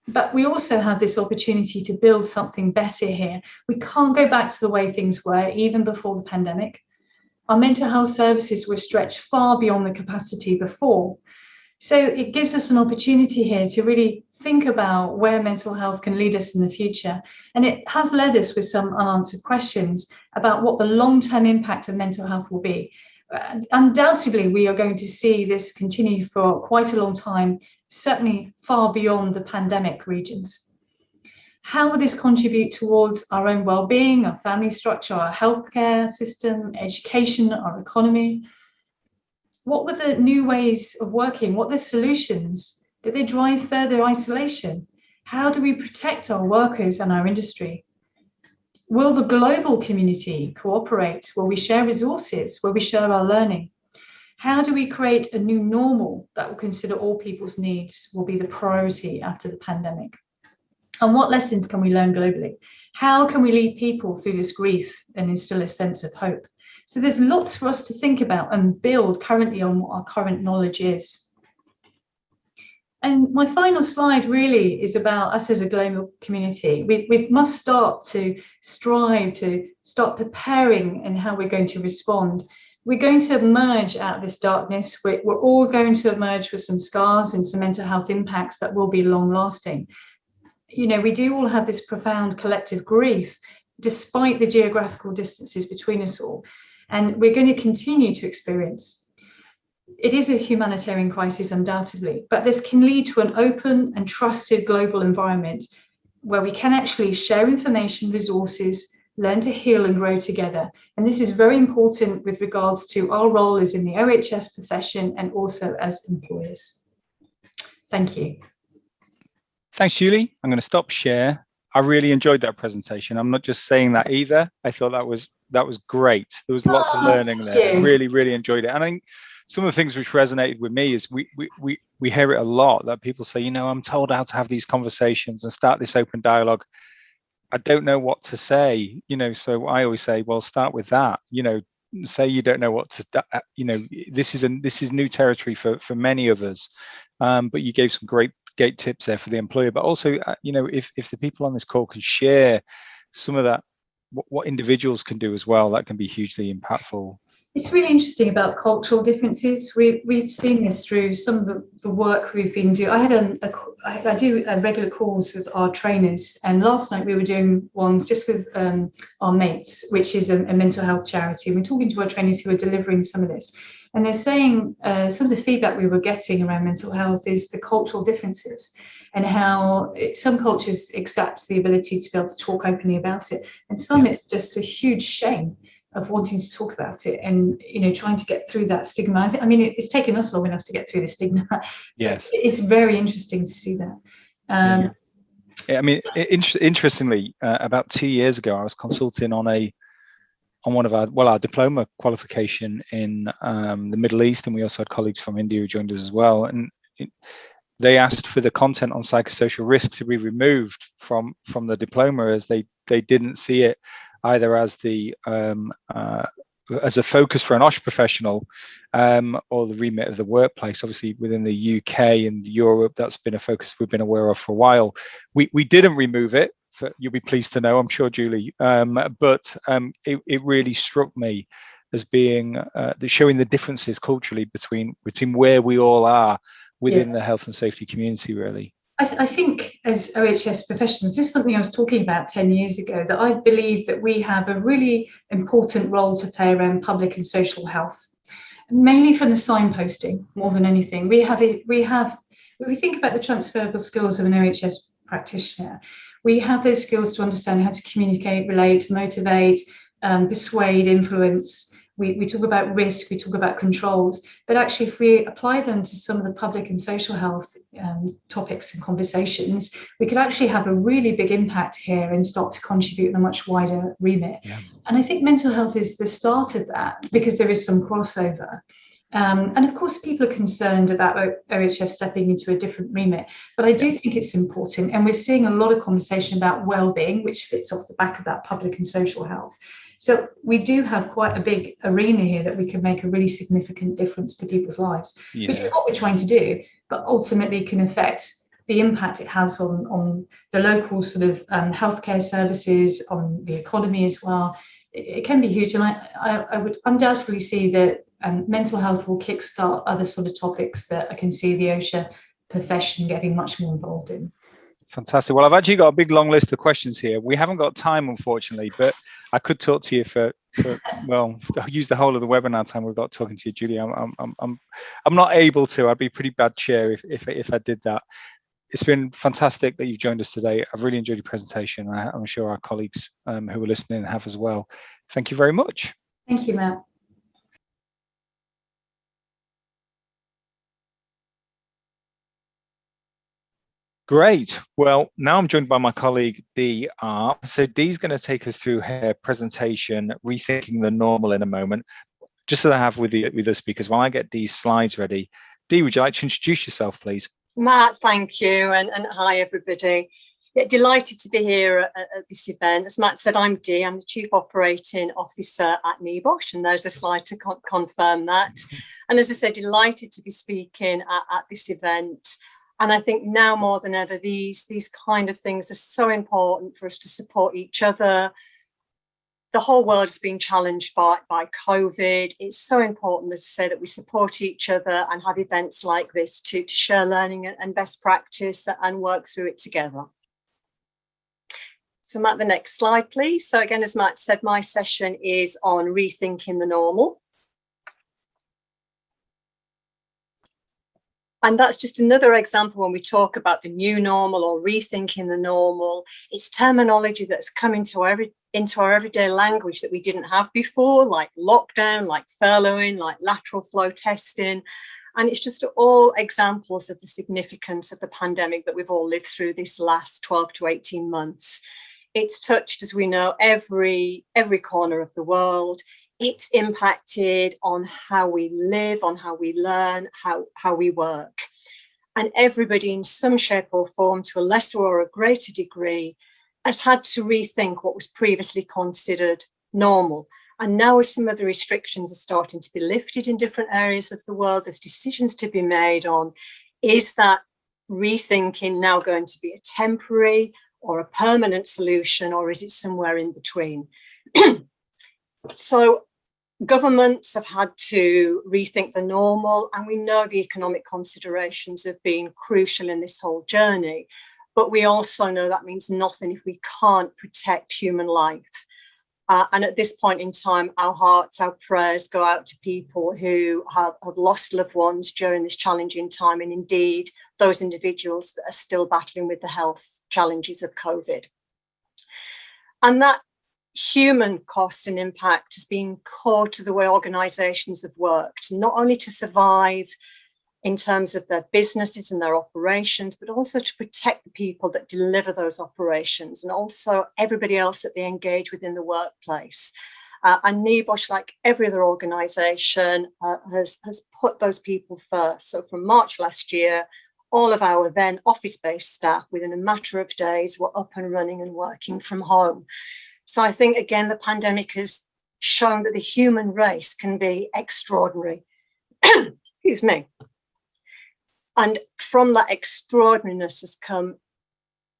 But we also have this opportunity to build something better here. We can't go back to the way things were even before the pandemic. Our mental health services were stretched far beyond the capacity before. So it gives us an opportunity here to really think about where mental health can lead us in the future. And it has led us with some unanswered questions about what the long-term impact of mental health will be. Undoubtedly, we are going to see this continue for quite a long time, certainly far beyond the pandemic regions. How will this contribute towards our own well-being, our family structure, our healthcare system, education, our economy? What were the new ways of working? What are the solutions? Do they drive further isolation? How do we protect our workers and our industry? Will the global community cooperate? Will we share resources? Will we share our learning? How do we create a new normal that will consider all people's needs will be the priority after the pandemic? And what lessons can we learn globally? How can we lead people through this grief and instill a sense of hope? So there's lots for us to think about and build currently on what our current knowledge is. And my final slide really is about us as a global community. We must start to strive to start preparing in how we're going to respond. We're going to emerge out of this darkness. We're all going to emerge with some scars and some mental health impacts that will be long lasting. You know, we do all have this profound collective grief, despite the geographical distances between us all. And we're going to continue to experience. It is a humanitarian crisis, undoubtedly, but this can lead to an open and trusted global environment where we can actually share information, resources, learn to heal and grow together. And this is very important with regards to our role as in the OHS profession and also as employers. Thank you. Thanks, Julie. I'm going to stop share. I really enjoyed that presentation. I'm not just saying that either. I thought that was great. There was lots of learning there. Really, really enjoyed it. And I think some of the things which resonated with me is we hear it a lot, that people say, you know, I'm told how to have these conversations and start this open dialogue. I don't know what to say, you know, so I always say, well, start with that, you know, say you don't know what to, you know, this is new territory for many of us, but you gave some great tips there for the employer, but also, you know, if the people on this call can share some of that, what individuals can do as well, that can be hugely impactful. It's really interesting about cultural differences. We've seen this through some of the work we've been doing. I do regular calls with our trainers, and last night we were doing ones just with our mates, which is a mental health charity. And we're talking to our trainers who are delivering some of this, and they're saying some of the feedback we were getting around mental health is the cultural differences and how some cultures accept the ability to be able to talk openly about it, and some it's just a huge shame of wanting to talk about it and, you know, trying to get through that stigma. I mean, it's taken us long enough to get through the stigma. Yes, it's very interesting to see that. I mean, interestingly, about 2 years ago, I was consulting on one of our diploma qualification in the Middle East, and we also had colleagues from India who joined us as well. And they asked for the content on psychosocial risk to be removed from the diploma, as they didn't see it either as as a focus for an OSH professional, or the remit of the workplace. Obviously, within the UK and Europe, that's been a focus we've been aware of for a while. We didn't remove it, you'll be pleased to know, I'm sure, Julie, but it really struck me as being showing the differences culturally between where we all are within the health and safety community, really. I think as OHS professionals, this is something I was talking about 10 years ago, that I believe that we have a really important role to play around public and social health, mainly from the signposting more than anything. When we think about the transferable skills of an OHS practitioner, we have those skills to understand how to communicate, relate, motivate, persuade, influence. We talk about risk, we talk about controls, but actually if we apply them to some of the public and social health topics and conversations, we could actually have a really big impact here and start to contribute in a much wider remit. Yeah. And I think mental health is the start of that, because there is some crossover. And of course, people are concerned about OHS stepping into a different remit, but I do think it's important. And we're seeing a lot of conversation about well-being, which fits off the back of that public and social health. So we do have quite a big arena here that we can make a really significant difference to people's lives, which is what we're trying to do, but ultimately can affect the impact it has on the local sort of healthcare services, on the economy as well. It can be huge. And I would undoubtedly see that mental health will kickstart other sort of topics that I can see the OSHA profession getting much more involved in. Fantastic. Well, I've actually got a big long list of questions here. We haven't got time, unfortunately, but I could talk to you for well, I'll use the whole of the webinar time we've got talking to you, Julie. I'm not able to. I'd be pretty bad chair if I did that. It's been fantastic that you've joined us today. I've really enjoyed your presentation. I'm sure our colleagues who are listening have as well. Thank you very much. Thank you, Matt. Great. Well, now I'm joined by my colleague, Dee Arp. So Dee's going to take us through her presentation, Rethinking the Normal, in a moment. Just as I have with the speakers, while I get Dee's slides ready, Dee, would you like to introduce yourself, please? Matt, thank you. And hi, everybody. Yeah, delighted to be here at this event. As Matt said, I'm Dee. I'm the Chief Operating Officer at NEBOSH, and there's a slide to confirm that. And as I said, delighted to be speaking at this event. And I think now more than ever, these kind of things are so important for us to support each other. The whole world is being challenged by COVID. It's so important to say that we support each other and have events like this to share learning and best practice and work through it together. So Matt, the next slide, please. So again, as Matt said, my session is on rethinking the normal. And that's just another example when we talk about the new normal or rethinking the normal. It's terminology that's come into our everyday language that we didn't have before, like lockdown, like furloughing, like lateral flow testing. And it's just all examples of the significance of the pandemic that we've all lived through this last 12 to 18 months. It's touched, as we know, every corner of the world. It's impacted on how we live, on how we learn, how we work. And everybody in some shape or form, to a lesser or a greater degree, has had to rethink what was previously considered normal. And now as some of the restrictions are starting to be lifted in different areas of the world, there's decisions to be made on, is that rethinking now going to be a temporary or a permanent solution, or is it somewhere in between? So governments have had to rethink the normal, and we know the economic considerations have been crucial in this whole journey. But we also know that means nothing if we can't protect human life. And at this point in time, our hearts, our prayers go out to people who have lost loved ones during this challenging time, and indeed those individuals that are still battling with the health challenges of COVID. And that human cost and impact has been core to the way organisations have worked, not only to survive in terms of their businesses and their operations, but also to protect the people that deliver those operations, and also everybody else that they engage with in the workplace. And NEBOSH, like every other organisation, has put those people first. So from March last year, all of our then office-based staff, within a matter of days, were up and running and working from home. So I think, again, the pandemic has shown that the human race can be extraordinary. Excuse me. And from that extraordinariness has come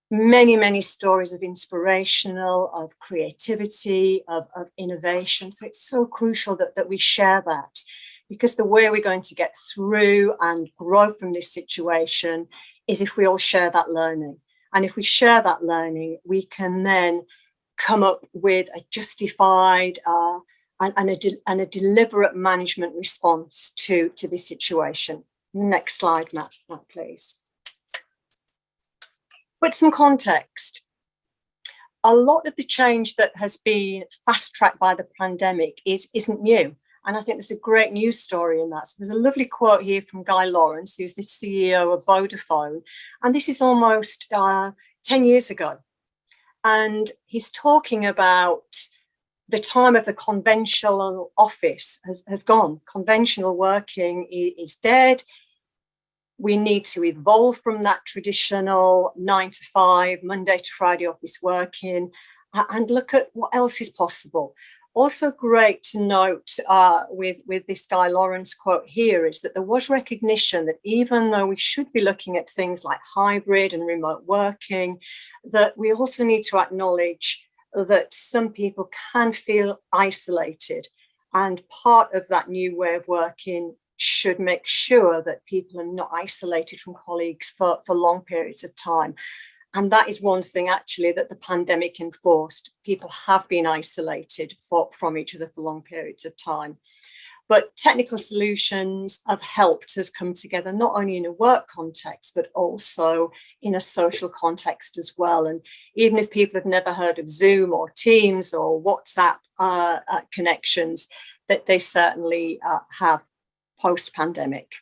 many, many stories of inspirational, of creativity, of innovation. So it's so crucial that we share that, because the way we're going to get through and grow from this situation is if we all share that learning. And if we share that learning, we can then come up with a justified and a deliberate management response to this situation. Next slide, Matt, please. With some context, a lot of the change that has been fast-tracked by the pandemic isn't new. And I think there's a great news story in that. So there's a lovely quote here from Guy Lawrence, who's the CEO of Vodafone. And this is almost 10 years ago. And he's talking about the time of the conventional office has gone. Conventional working is dead. We need to evolve from that traditional 9 to 5, Monday to Friday office working, and look at what else is possible. Also great to note with this Guy Lawrence quote here is that there was recognition that even though we should be looking at things like hybrid and remote working, that we also need to acknowledge that some people can feel isolated. And part of that new way of working should make sure that people are not isolated from colleagues for long periods of time. And that is one thing actually that the pandemic enforced. People have been isolated from each other for long periods of time. But technical solutions have helped us come together, not only in a work context, but also in a social context as well. And even if people have never heard of Zoom or Teams or WhatsApp connections, that they certainly have post-pandemic.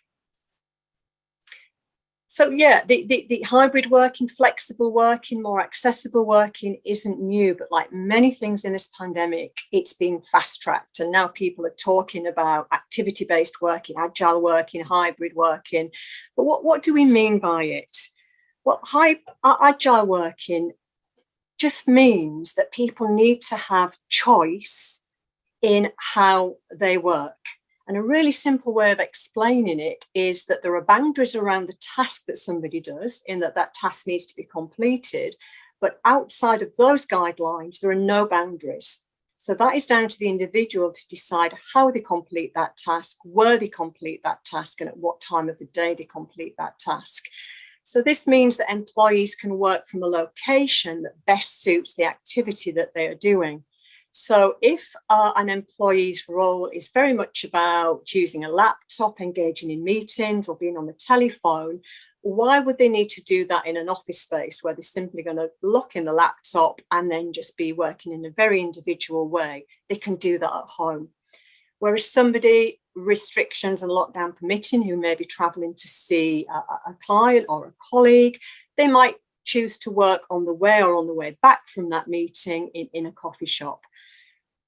So yeah, the hybrid working, flexible working, more accessible working isn't new, but like many things in this pandemic, it's been fast-tracked. And now people are talking about activity-based working, agile working, hybrid working. But what do we mean by it? Well, agile working just means that people need to have choice in how they work. And a really simple way of explaining it is that there are boundaries around the task that somebody does, in that that task needs to be completed. But outside of those guidelines, there are no boundaries. So that is down to the individual to decide how they complete that task, where they complete that task, and at what time of the day they complete that task. So this means that employees can work from a location that best suits the activity that they are doing. So if an employee's role is very much about using a laptop, engaging in meetings, or being on the telephone, why would they need to do that in an office space where they're simply going to lock in the laptop and then just be working in a very individual way? They can do that at home. Whereas somebody, restrictions and lockdown permitting, who may be traveling to see a client or a colleague, they might choose to work on the way or on the way back from that meeting in a coffee shop.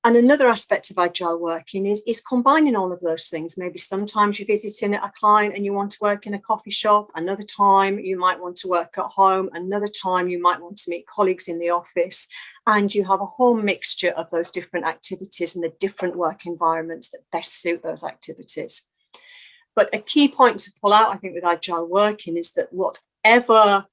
And another aspect of agile working is combining all of those things. Maybe sometimes you're visiting a client and you want to work in a coffee shop. Another time you might want to work at home. Another time you might want to meet colleagues in the office. And you have a whole mixture of those different activities and the different work environments that best suit those activities. But a key point to pull out, I think, with agile working is that whatever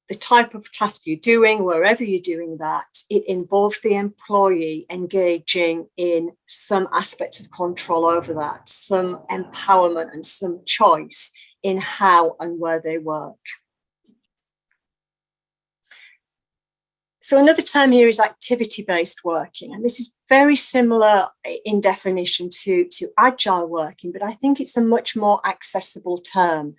the type of task you're doing, wherever you're doing that, it involves the employee engaging in some aspect of control over that, some empowerment and some choice in how and where they work. So another term here is activity-based working, and this is very similar in definition to agile working, but I think it's a much more accessible term.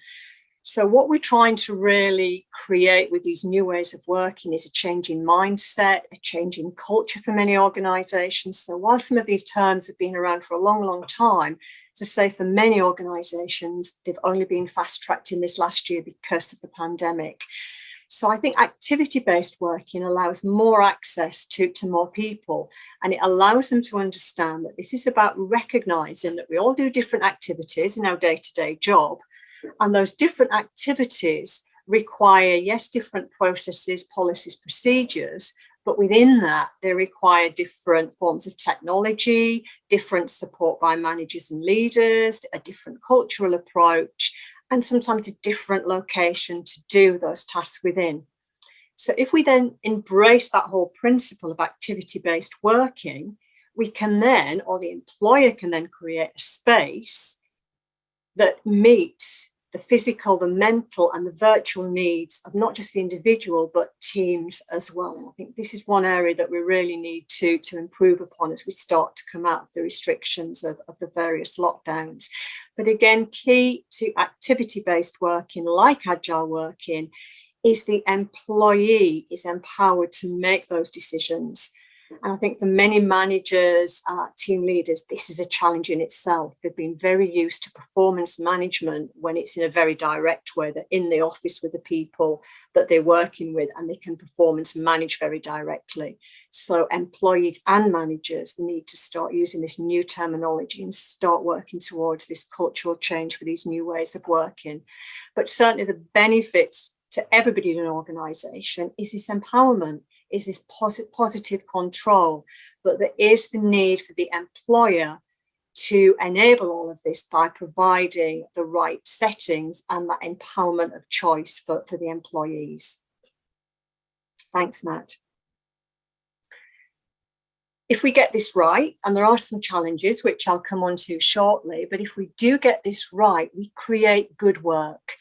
So what we're trying to really create with these new ways of working is a change in mindset, a change in culture for many organisations. So while some of these terms have been around for a long, long time, to say for many organisations, they've only been fast-tracked in this last year because of the pandemic. So I think activity-based working allows more access to more people, and it allows them to understand that this is about recognising that we all do different activities in our day-to-day job, and those different activities require, yes, different processes, policies, procedures, but within that, they require different forms of technology, different support by managers and leaders, a different cultural approach, and sometimes a different location to do those tasks within. So if we then embrace that whole principle of activity-based working, we can then, or the employer can then create a space that meets the physical, the mental, and the virtual needs of not just the individual, but teams as well. And I think this is one area that we really need to improve upon as we start to come out of the restrictions of the various lockdowns. But again, key to activity-based working, like agile working, is the employee is empowered to make those decisions. And I think for many managers, team leaders, this is a challenge in itself. They've been very used to performance management when it's in a very direct way. They're in the office with the people that they're working with, and they can performance manage very directly. So employees and managers need to start using this new terminology and start working towards this cultural change for these new ways of working. But certainly the benefits to everybody in an organisation is this empowerment, is this positive control, but there is the need for the employer to enable all of this by providing the right settings and that empowerment of choice for the employees. Thanks, Matt. If we get this right, and there are some challenges which I'll come on to shortly, but if we do get this right, we create good work,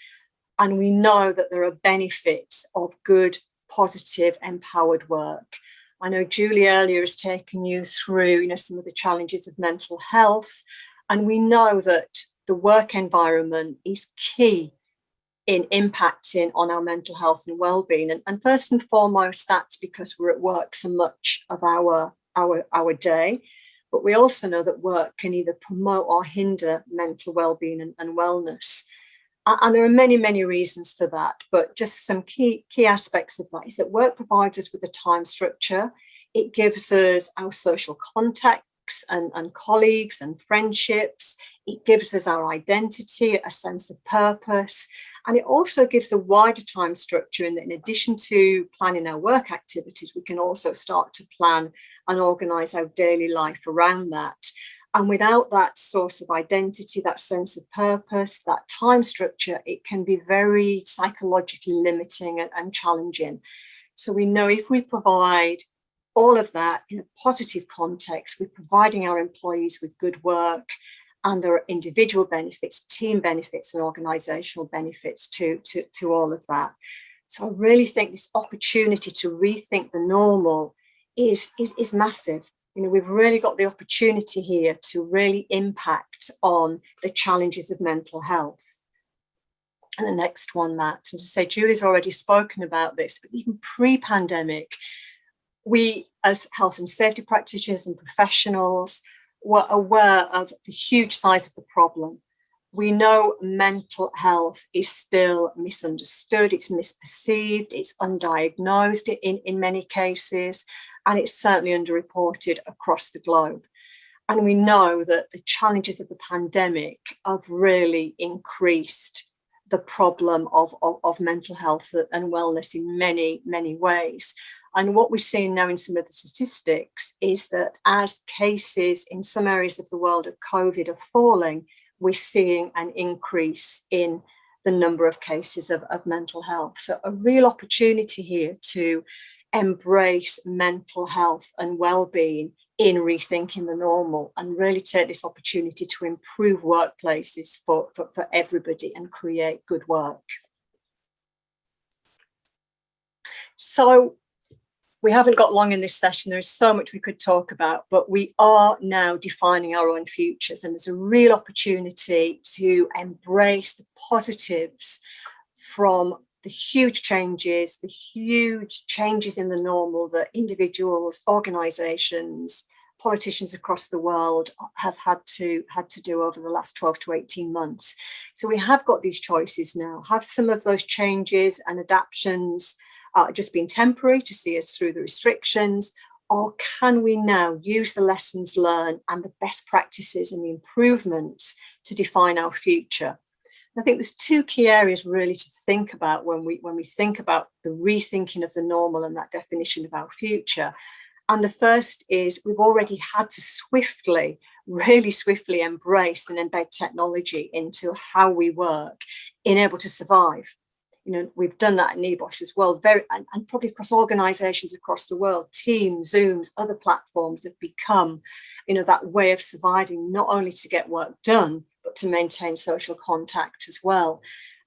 and we know that there are benefits of good, positive, empowered work. I know Julie earlier has taken you through, some of the challenges of mental health, and we know that the work environment is key in impacting on our mental health and well-being. And first and foremost, that's because we're at work so much of our day, but we also know that work can either promote or hinder mental well-being and wellness. And there are many, many reasons for that, but just some key aspects of that is that work provides us with a time structure. It gives us our social contacts and colleagues and friendships. It gives us our identity, a sense of purpose. And it also gives a wider time structure in that in addition to planning our work activities, we can also start to plan and organise our daily life around that. And without that source of identity, that sense of purpose, that time structure, it can be very psychologically limiting and challenging. So we know if we provide all of that in a positive context, we're providing our employees with good work, and there are individual benefits, team benefits, and organizational benefits to all of that. So I really think this opportunity to rethink the normal is massive. You know, we've really got the opportunity here to really impact on the challenges of mental health. And the next one, Matt, as I say, Julie's already spoken about this, but even pre-pandemic, we as health and safety practitioners and professionals were aware of the huge size of the problem. We know mental health is still misunderstood, it's misperceived, it's undiagnosed in many cases, and it's certainly underreported across the globe. And we know that the challenges of the pandemic have really increased the problem of mental health and wellness in many, many ways. And what we're seeing now in some of the statistics is that as cases in some areas of the world of COVID are falling, we're seeing an increase in the number of cases of mental health. So a real opportunity here to embrace mental health and well-being in rethinking the normal, and really take this opportunity to improve workplaces for everybody and create good work. So we haven't got long in this session. There is so much we could talk about, but we are now defining our own futures, and there's a real opportunity to embrace the positives from the huge changes in the normal that individuals, organizations, politicians across the world have had to do over the last 12 to 18 months. So we have got these choices now. Have some of those changes and adaptations just been temporary to see us through the restrictions, or can we now use the lessons learned and the best practices and the improvements to define our future? I think there's two key areas really to think about when we think about the rethinking of the normal and that definition of our future. And the first is we've already had to really swiftly embrace and embed technology into how we work in able to survive. You know, we've done that at NEBOSH as well, and probably across organizations across the world. Teams, Zooms, other platforms have become, you know, that way of surviving, not only to get work done, but to maintain social contact as well.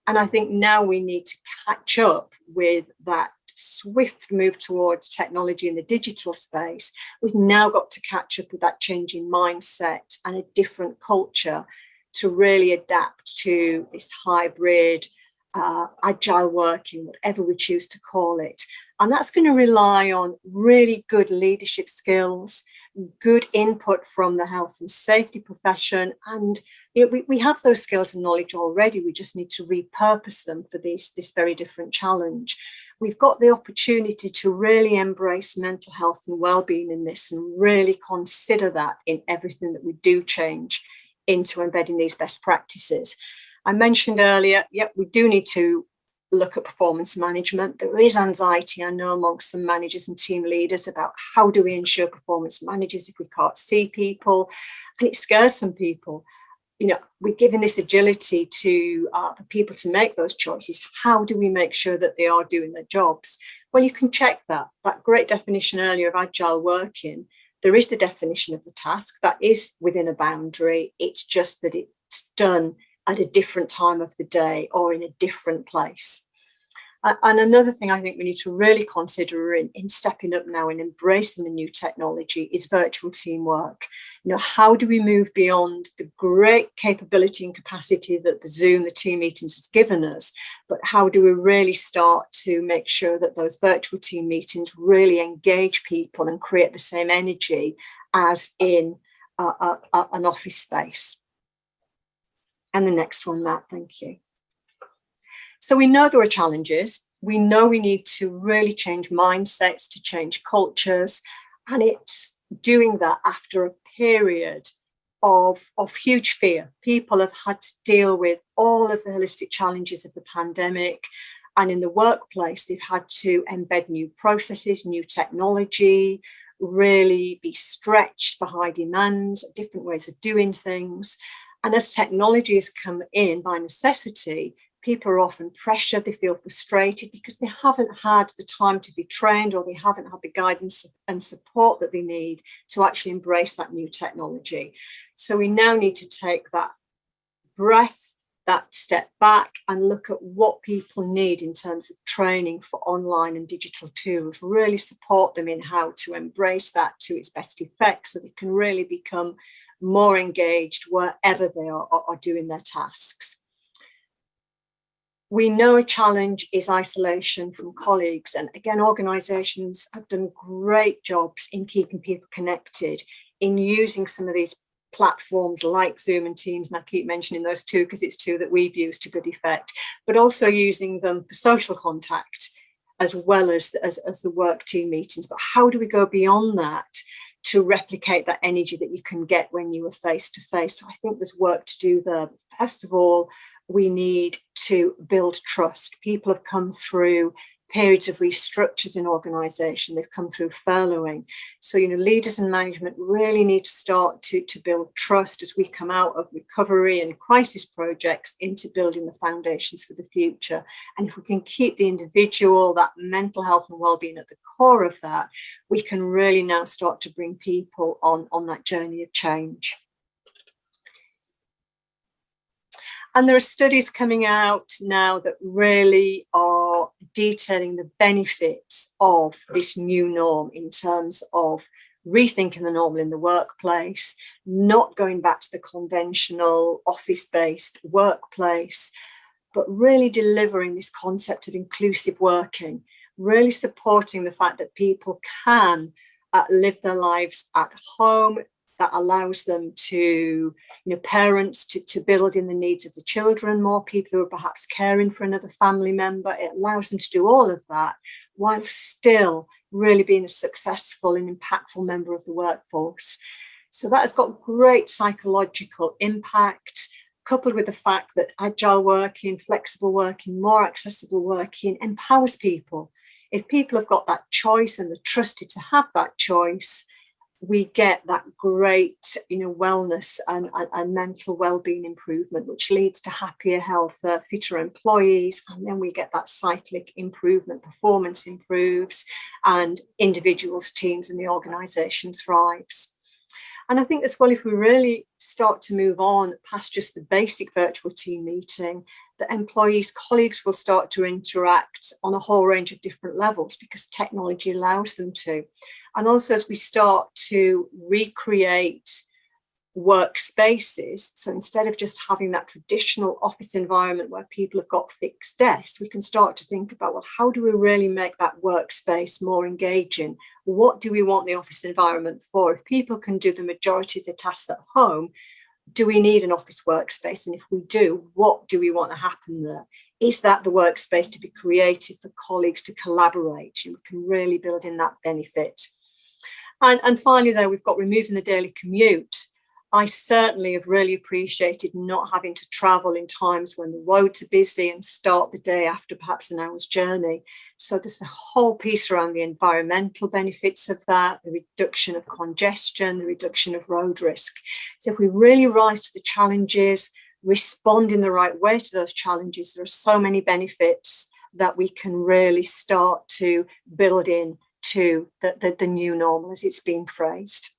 And I think now we need to catch up with that swift move towards technology in the digital space. We've now got to catch up with that changing mindset and a different culture to really adapt to this hybrid, agile working, whatever we choose to call it. And that's going to rely on really good leadership skills, good input from the health and safety profession. And we have those skills and knowledge already. We just need to repurpose them for this very different challenge. We've got the opportunity to really embrace mental health and well-being in this, and really consider that in everything that we do change into embedding these best practices. I mentioned earlier, we do need to look at performance management. There is anxiety, I know, amongst some managers and team leaders about how do we ensure performance managers if we can't see people, and it scares some people. You know, we're giving this agility to the people to make those choices. How do we make sure that they are doing their jobs? Well, you can check that great definition earlier of agile working. There is the definition of the task that is within a boundary. It's just that it's done at a different time of the day or in a different place. And another thing I think we need to really consider in stepping up now and embracing the new technology is virtual teamwork. You know, how do we move beyond the great capability and capacity that the Zoom, the team meetings has given us, but how do we really start to make sure that those virtual team meetings really engage people and create the same energy as in an office space? And the next one, Matt, thank you. So we know there are challenges. We know we need to really change mindsets, to change cultures. And it's doing that after a period of huge fear. People have had to deal with all of the holistic challenges of the pandemic. And in the workplace, they've had to embed new processes, new technology, really be stretched for high demands, different ways of doing things. And as technology has come in by necessity, people are often pressured, they feel frustrated because they haven't had the time to be trained, or they haven't had the guidance and support that they need to actually embrace that new technology. So we now need to take that breath, that step back, and look at what people need in terms of training for online and digital tools, really support them in how to embrace that to its best effect so they can really become more engaged wherever they are doing their tasks. We know a challenge is isolation from colleagues. And again, organisations have done great jobs in keeping people connected, in using some of these platforms like Zoom and Teams, and I keep mentioning those two because it's two that we've used to good effect, but also using them for social contact as well as the work team meetings. But how do we go beyond that to replicate that energy that you can get when you are face to face? So I think there's work to do there. But first of all, we need to build trust. People have come through periods of restructures in organisation. They've come through furloughing. So, leaders and management really need to start to build trust as we come out of recovery and crisis projects into building the foundations for the future. And if we can keep the individual, that mental health and wellbeing at the core of that, we can really now start to bring people on that journey of change. And there are studies coming out now that really are detailing the benefits of this new norm in terms of rethinking the normal in the workplace, not going back to the conventional office-based workplace, but really delivering this concept of inclusive working, really supporting the fact that people can live their lives at home. That allows them to, parents to build in the needs of the children, more people who are perhaps caring for another family member. It allows them to do all of that while still really being a successful and impactful member of the workforce. So that has got great psychological impact, coupled with the fact that agile working, flexible working, more accessible working empowers people. If people have got that choice and they're trusted to have that choice, we get that great, wellness and mental well-being improvement, which leads to happier, healthier, fitter employees. And then we get that cyclic improvement, performance improves, and individuals, teams, and the organisation thrives. And I think as well, if we really start to move on past just the basic virtual team meeting, that employees, colleagues will start to interact on a whole range of different levels because technology allows them to. And also as we start to recreate workspaces, so instead of just having that traditional office environment where people have got fixed desks, we can start to think about, well, how do we really make that workspace more engaging? What do we want the office environment for? If people can do the majority of the tasks at home, do we need an office workspace? And if we do, what do we want to happen there? Is that the workspace to be created for colleagues to collaborate? We can really build in that benefit. And finally, though, we've got removing the daily commute. I certainly have really appreciated not having to travel in times when the roads are busy and start the day after perhaps an hour's journey. So there's a whole piece around the environmental benefits of that, the reduction of congestion, the reduction of road risk. So if we really rise to the challenges, respond in the right way to those challenges, there are so many benefits that we can really start to build in to the new normal as it's been phrased.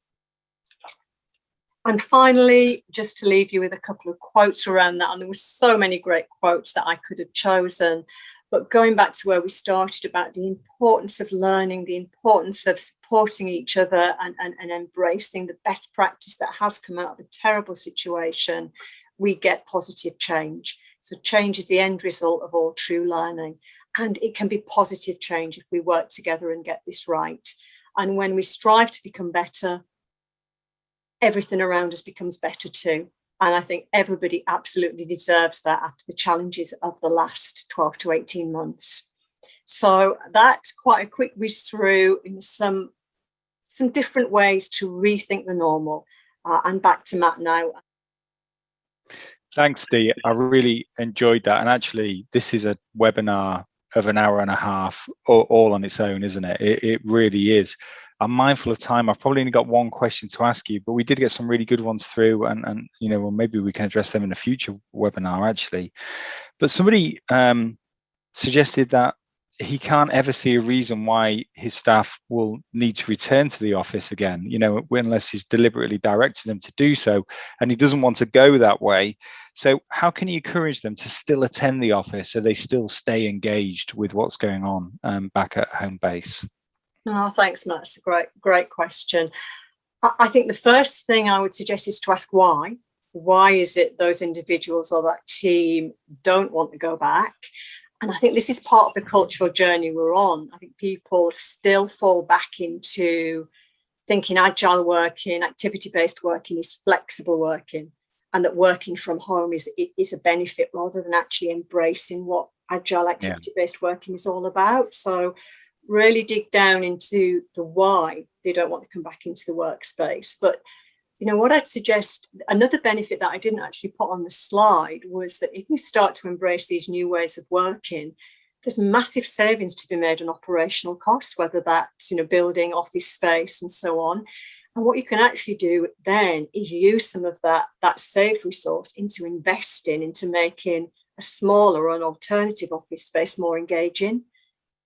And finally, just to leave you with a couple of quotes around that, and there were so many great quotes that I could have chosen, but going back to where we started about the importance of learning, the importance of supporting each other and embracing the best practice that has come out of a terrible situation, we get positive change. So change is the end result of all true learning. And it can be positive change if we work together and get this right. And when we strive to become better, everything around us becomes better too. And I think everybody absolutely deserves that after the challenges of the last 12 to 18 months. So that's quite a quick whiz through in some different ways to rethink the normal. And back to Matt now. Thanks, Dee. I really enjoyed that. And actually, this is a webinar of an hour and a half all on its own, isn't it? It really is. I'm mindful of time. I've probably only got one question to ask you, but we did get some really good ones through, and you know, well, maybe we can address them in a future webinar actually. But somebody suggested that he can't ever see a reason why his staff will need to return to the office again, you know, unless he's deliberately directed them to do so, and he doesn't want to go that way. So how can you encourage them to still attend the office so they still stay engaged with what's going on back at home base? Oh, thanks, Matt. That's a great question. I think the first thing I would suggest is to ask why. Why is it those individuals or that team don't want to go back? And I think this is part of the cultural journey we're on. I think people still fall back into thinking agile working, activity-based working is flexible working, and that working from home is a benefit rather than actually embracing what agile activity-based working is all about. So really dig down into the why they don't want to come back into the workspace. But you know what I'd suggest, another benefit that I didn't actually put on the slide was that if we start to embrace these new ways of working, there's massive savings to be made on operational costs, whether that's, you know, building office space and so on. And what you can actually do then is use some of that saved resource into investing, into making a smaller or an alternative office space more engaging.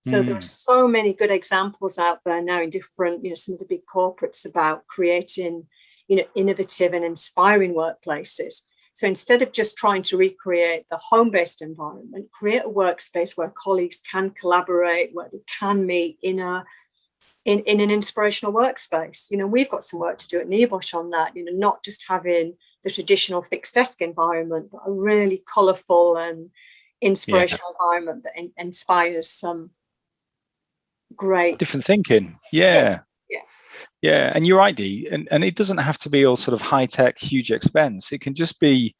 So there are so many good examples out there now in different, you know, some of the big corporates about creating, you know, innovative and inspiring workplaces. So instead of just trying to recreate the home-based environment, create a workspace where colleagues can collaborate, where they can meet in an inspirational workspace. You know, we've got some work to do at NEBOSH on that, you know, not just having the traditional fixed desk environment, but a really colourful and inspirational environment that inspires some great different thinking. Yeah, and you're right, Dee, and it doesn't have to be all sort of high-tech, huge expense. It can just be,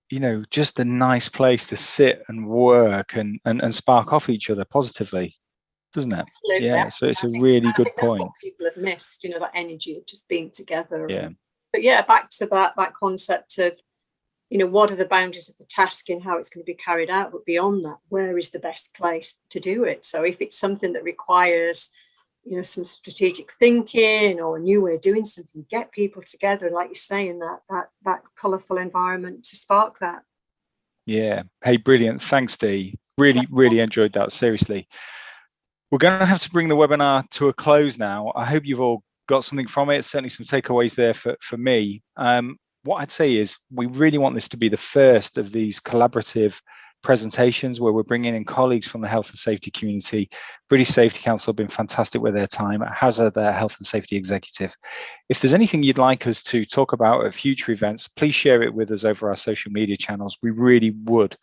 you know, just a nice place to sit and work and spark off each other positively, doesn't it? Absolutely. Yeah, so it's a really good point. That's what people have missed, you know, that energy of just being together. Yeah. But yeah, back to that concept of, you know, what are the boundaries of the task and how it's going to be carried out, but beyond that, where is the best place to do it? So if it's something that requires, you know, some strategic thinking or a new way of doing something, get people together, and like you say, in that colourful environment to spark that. Yeah. Hey, brilliant. Thanks, Dee. Really enjoyed that, seriously. We're going to have to bring the webinar to a close now. I hope you've all got something from it. Certainly some takeaways there for me. What I'd say is we really want this to be the first of these collaborative presentations where we're bringing in colleagues from the health and safety community. British Safety Council have been fantastic with their time, as are their health and safety executive. If there's anything you'd like us to talk about at future events, please share it with us over our social media channels. We really would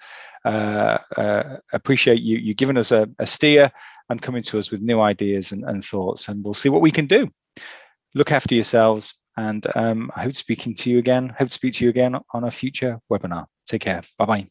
appreciate you giving us a steer and coming to us with new ideas and thoughts, and we'll see what we can do. Look after yourselves, and I hope to speak to you again on a future webinar. Take care. Bye-bye.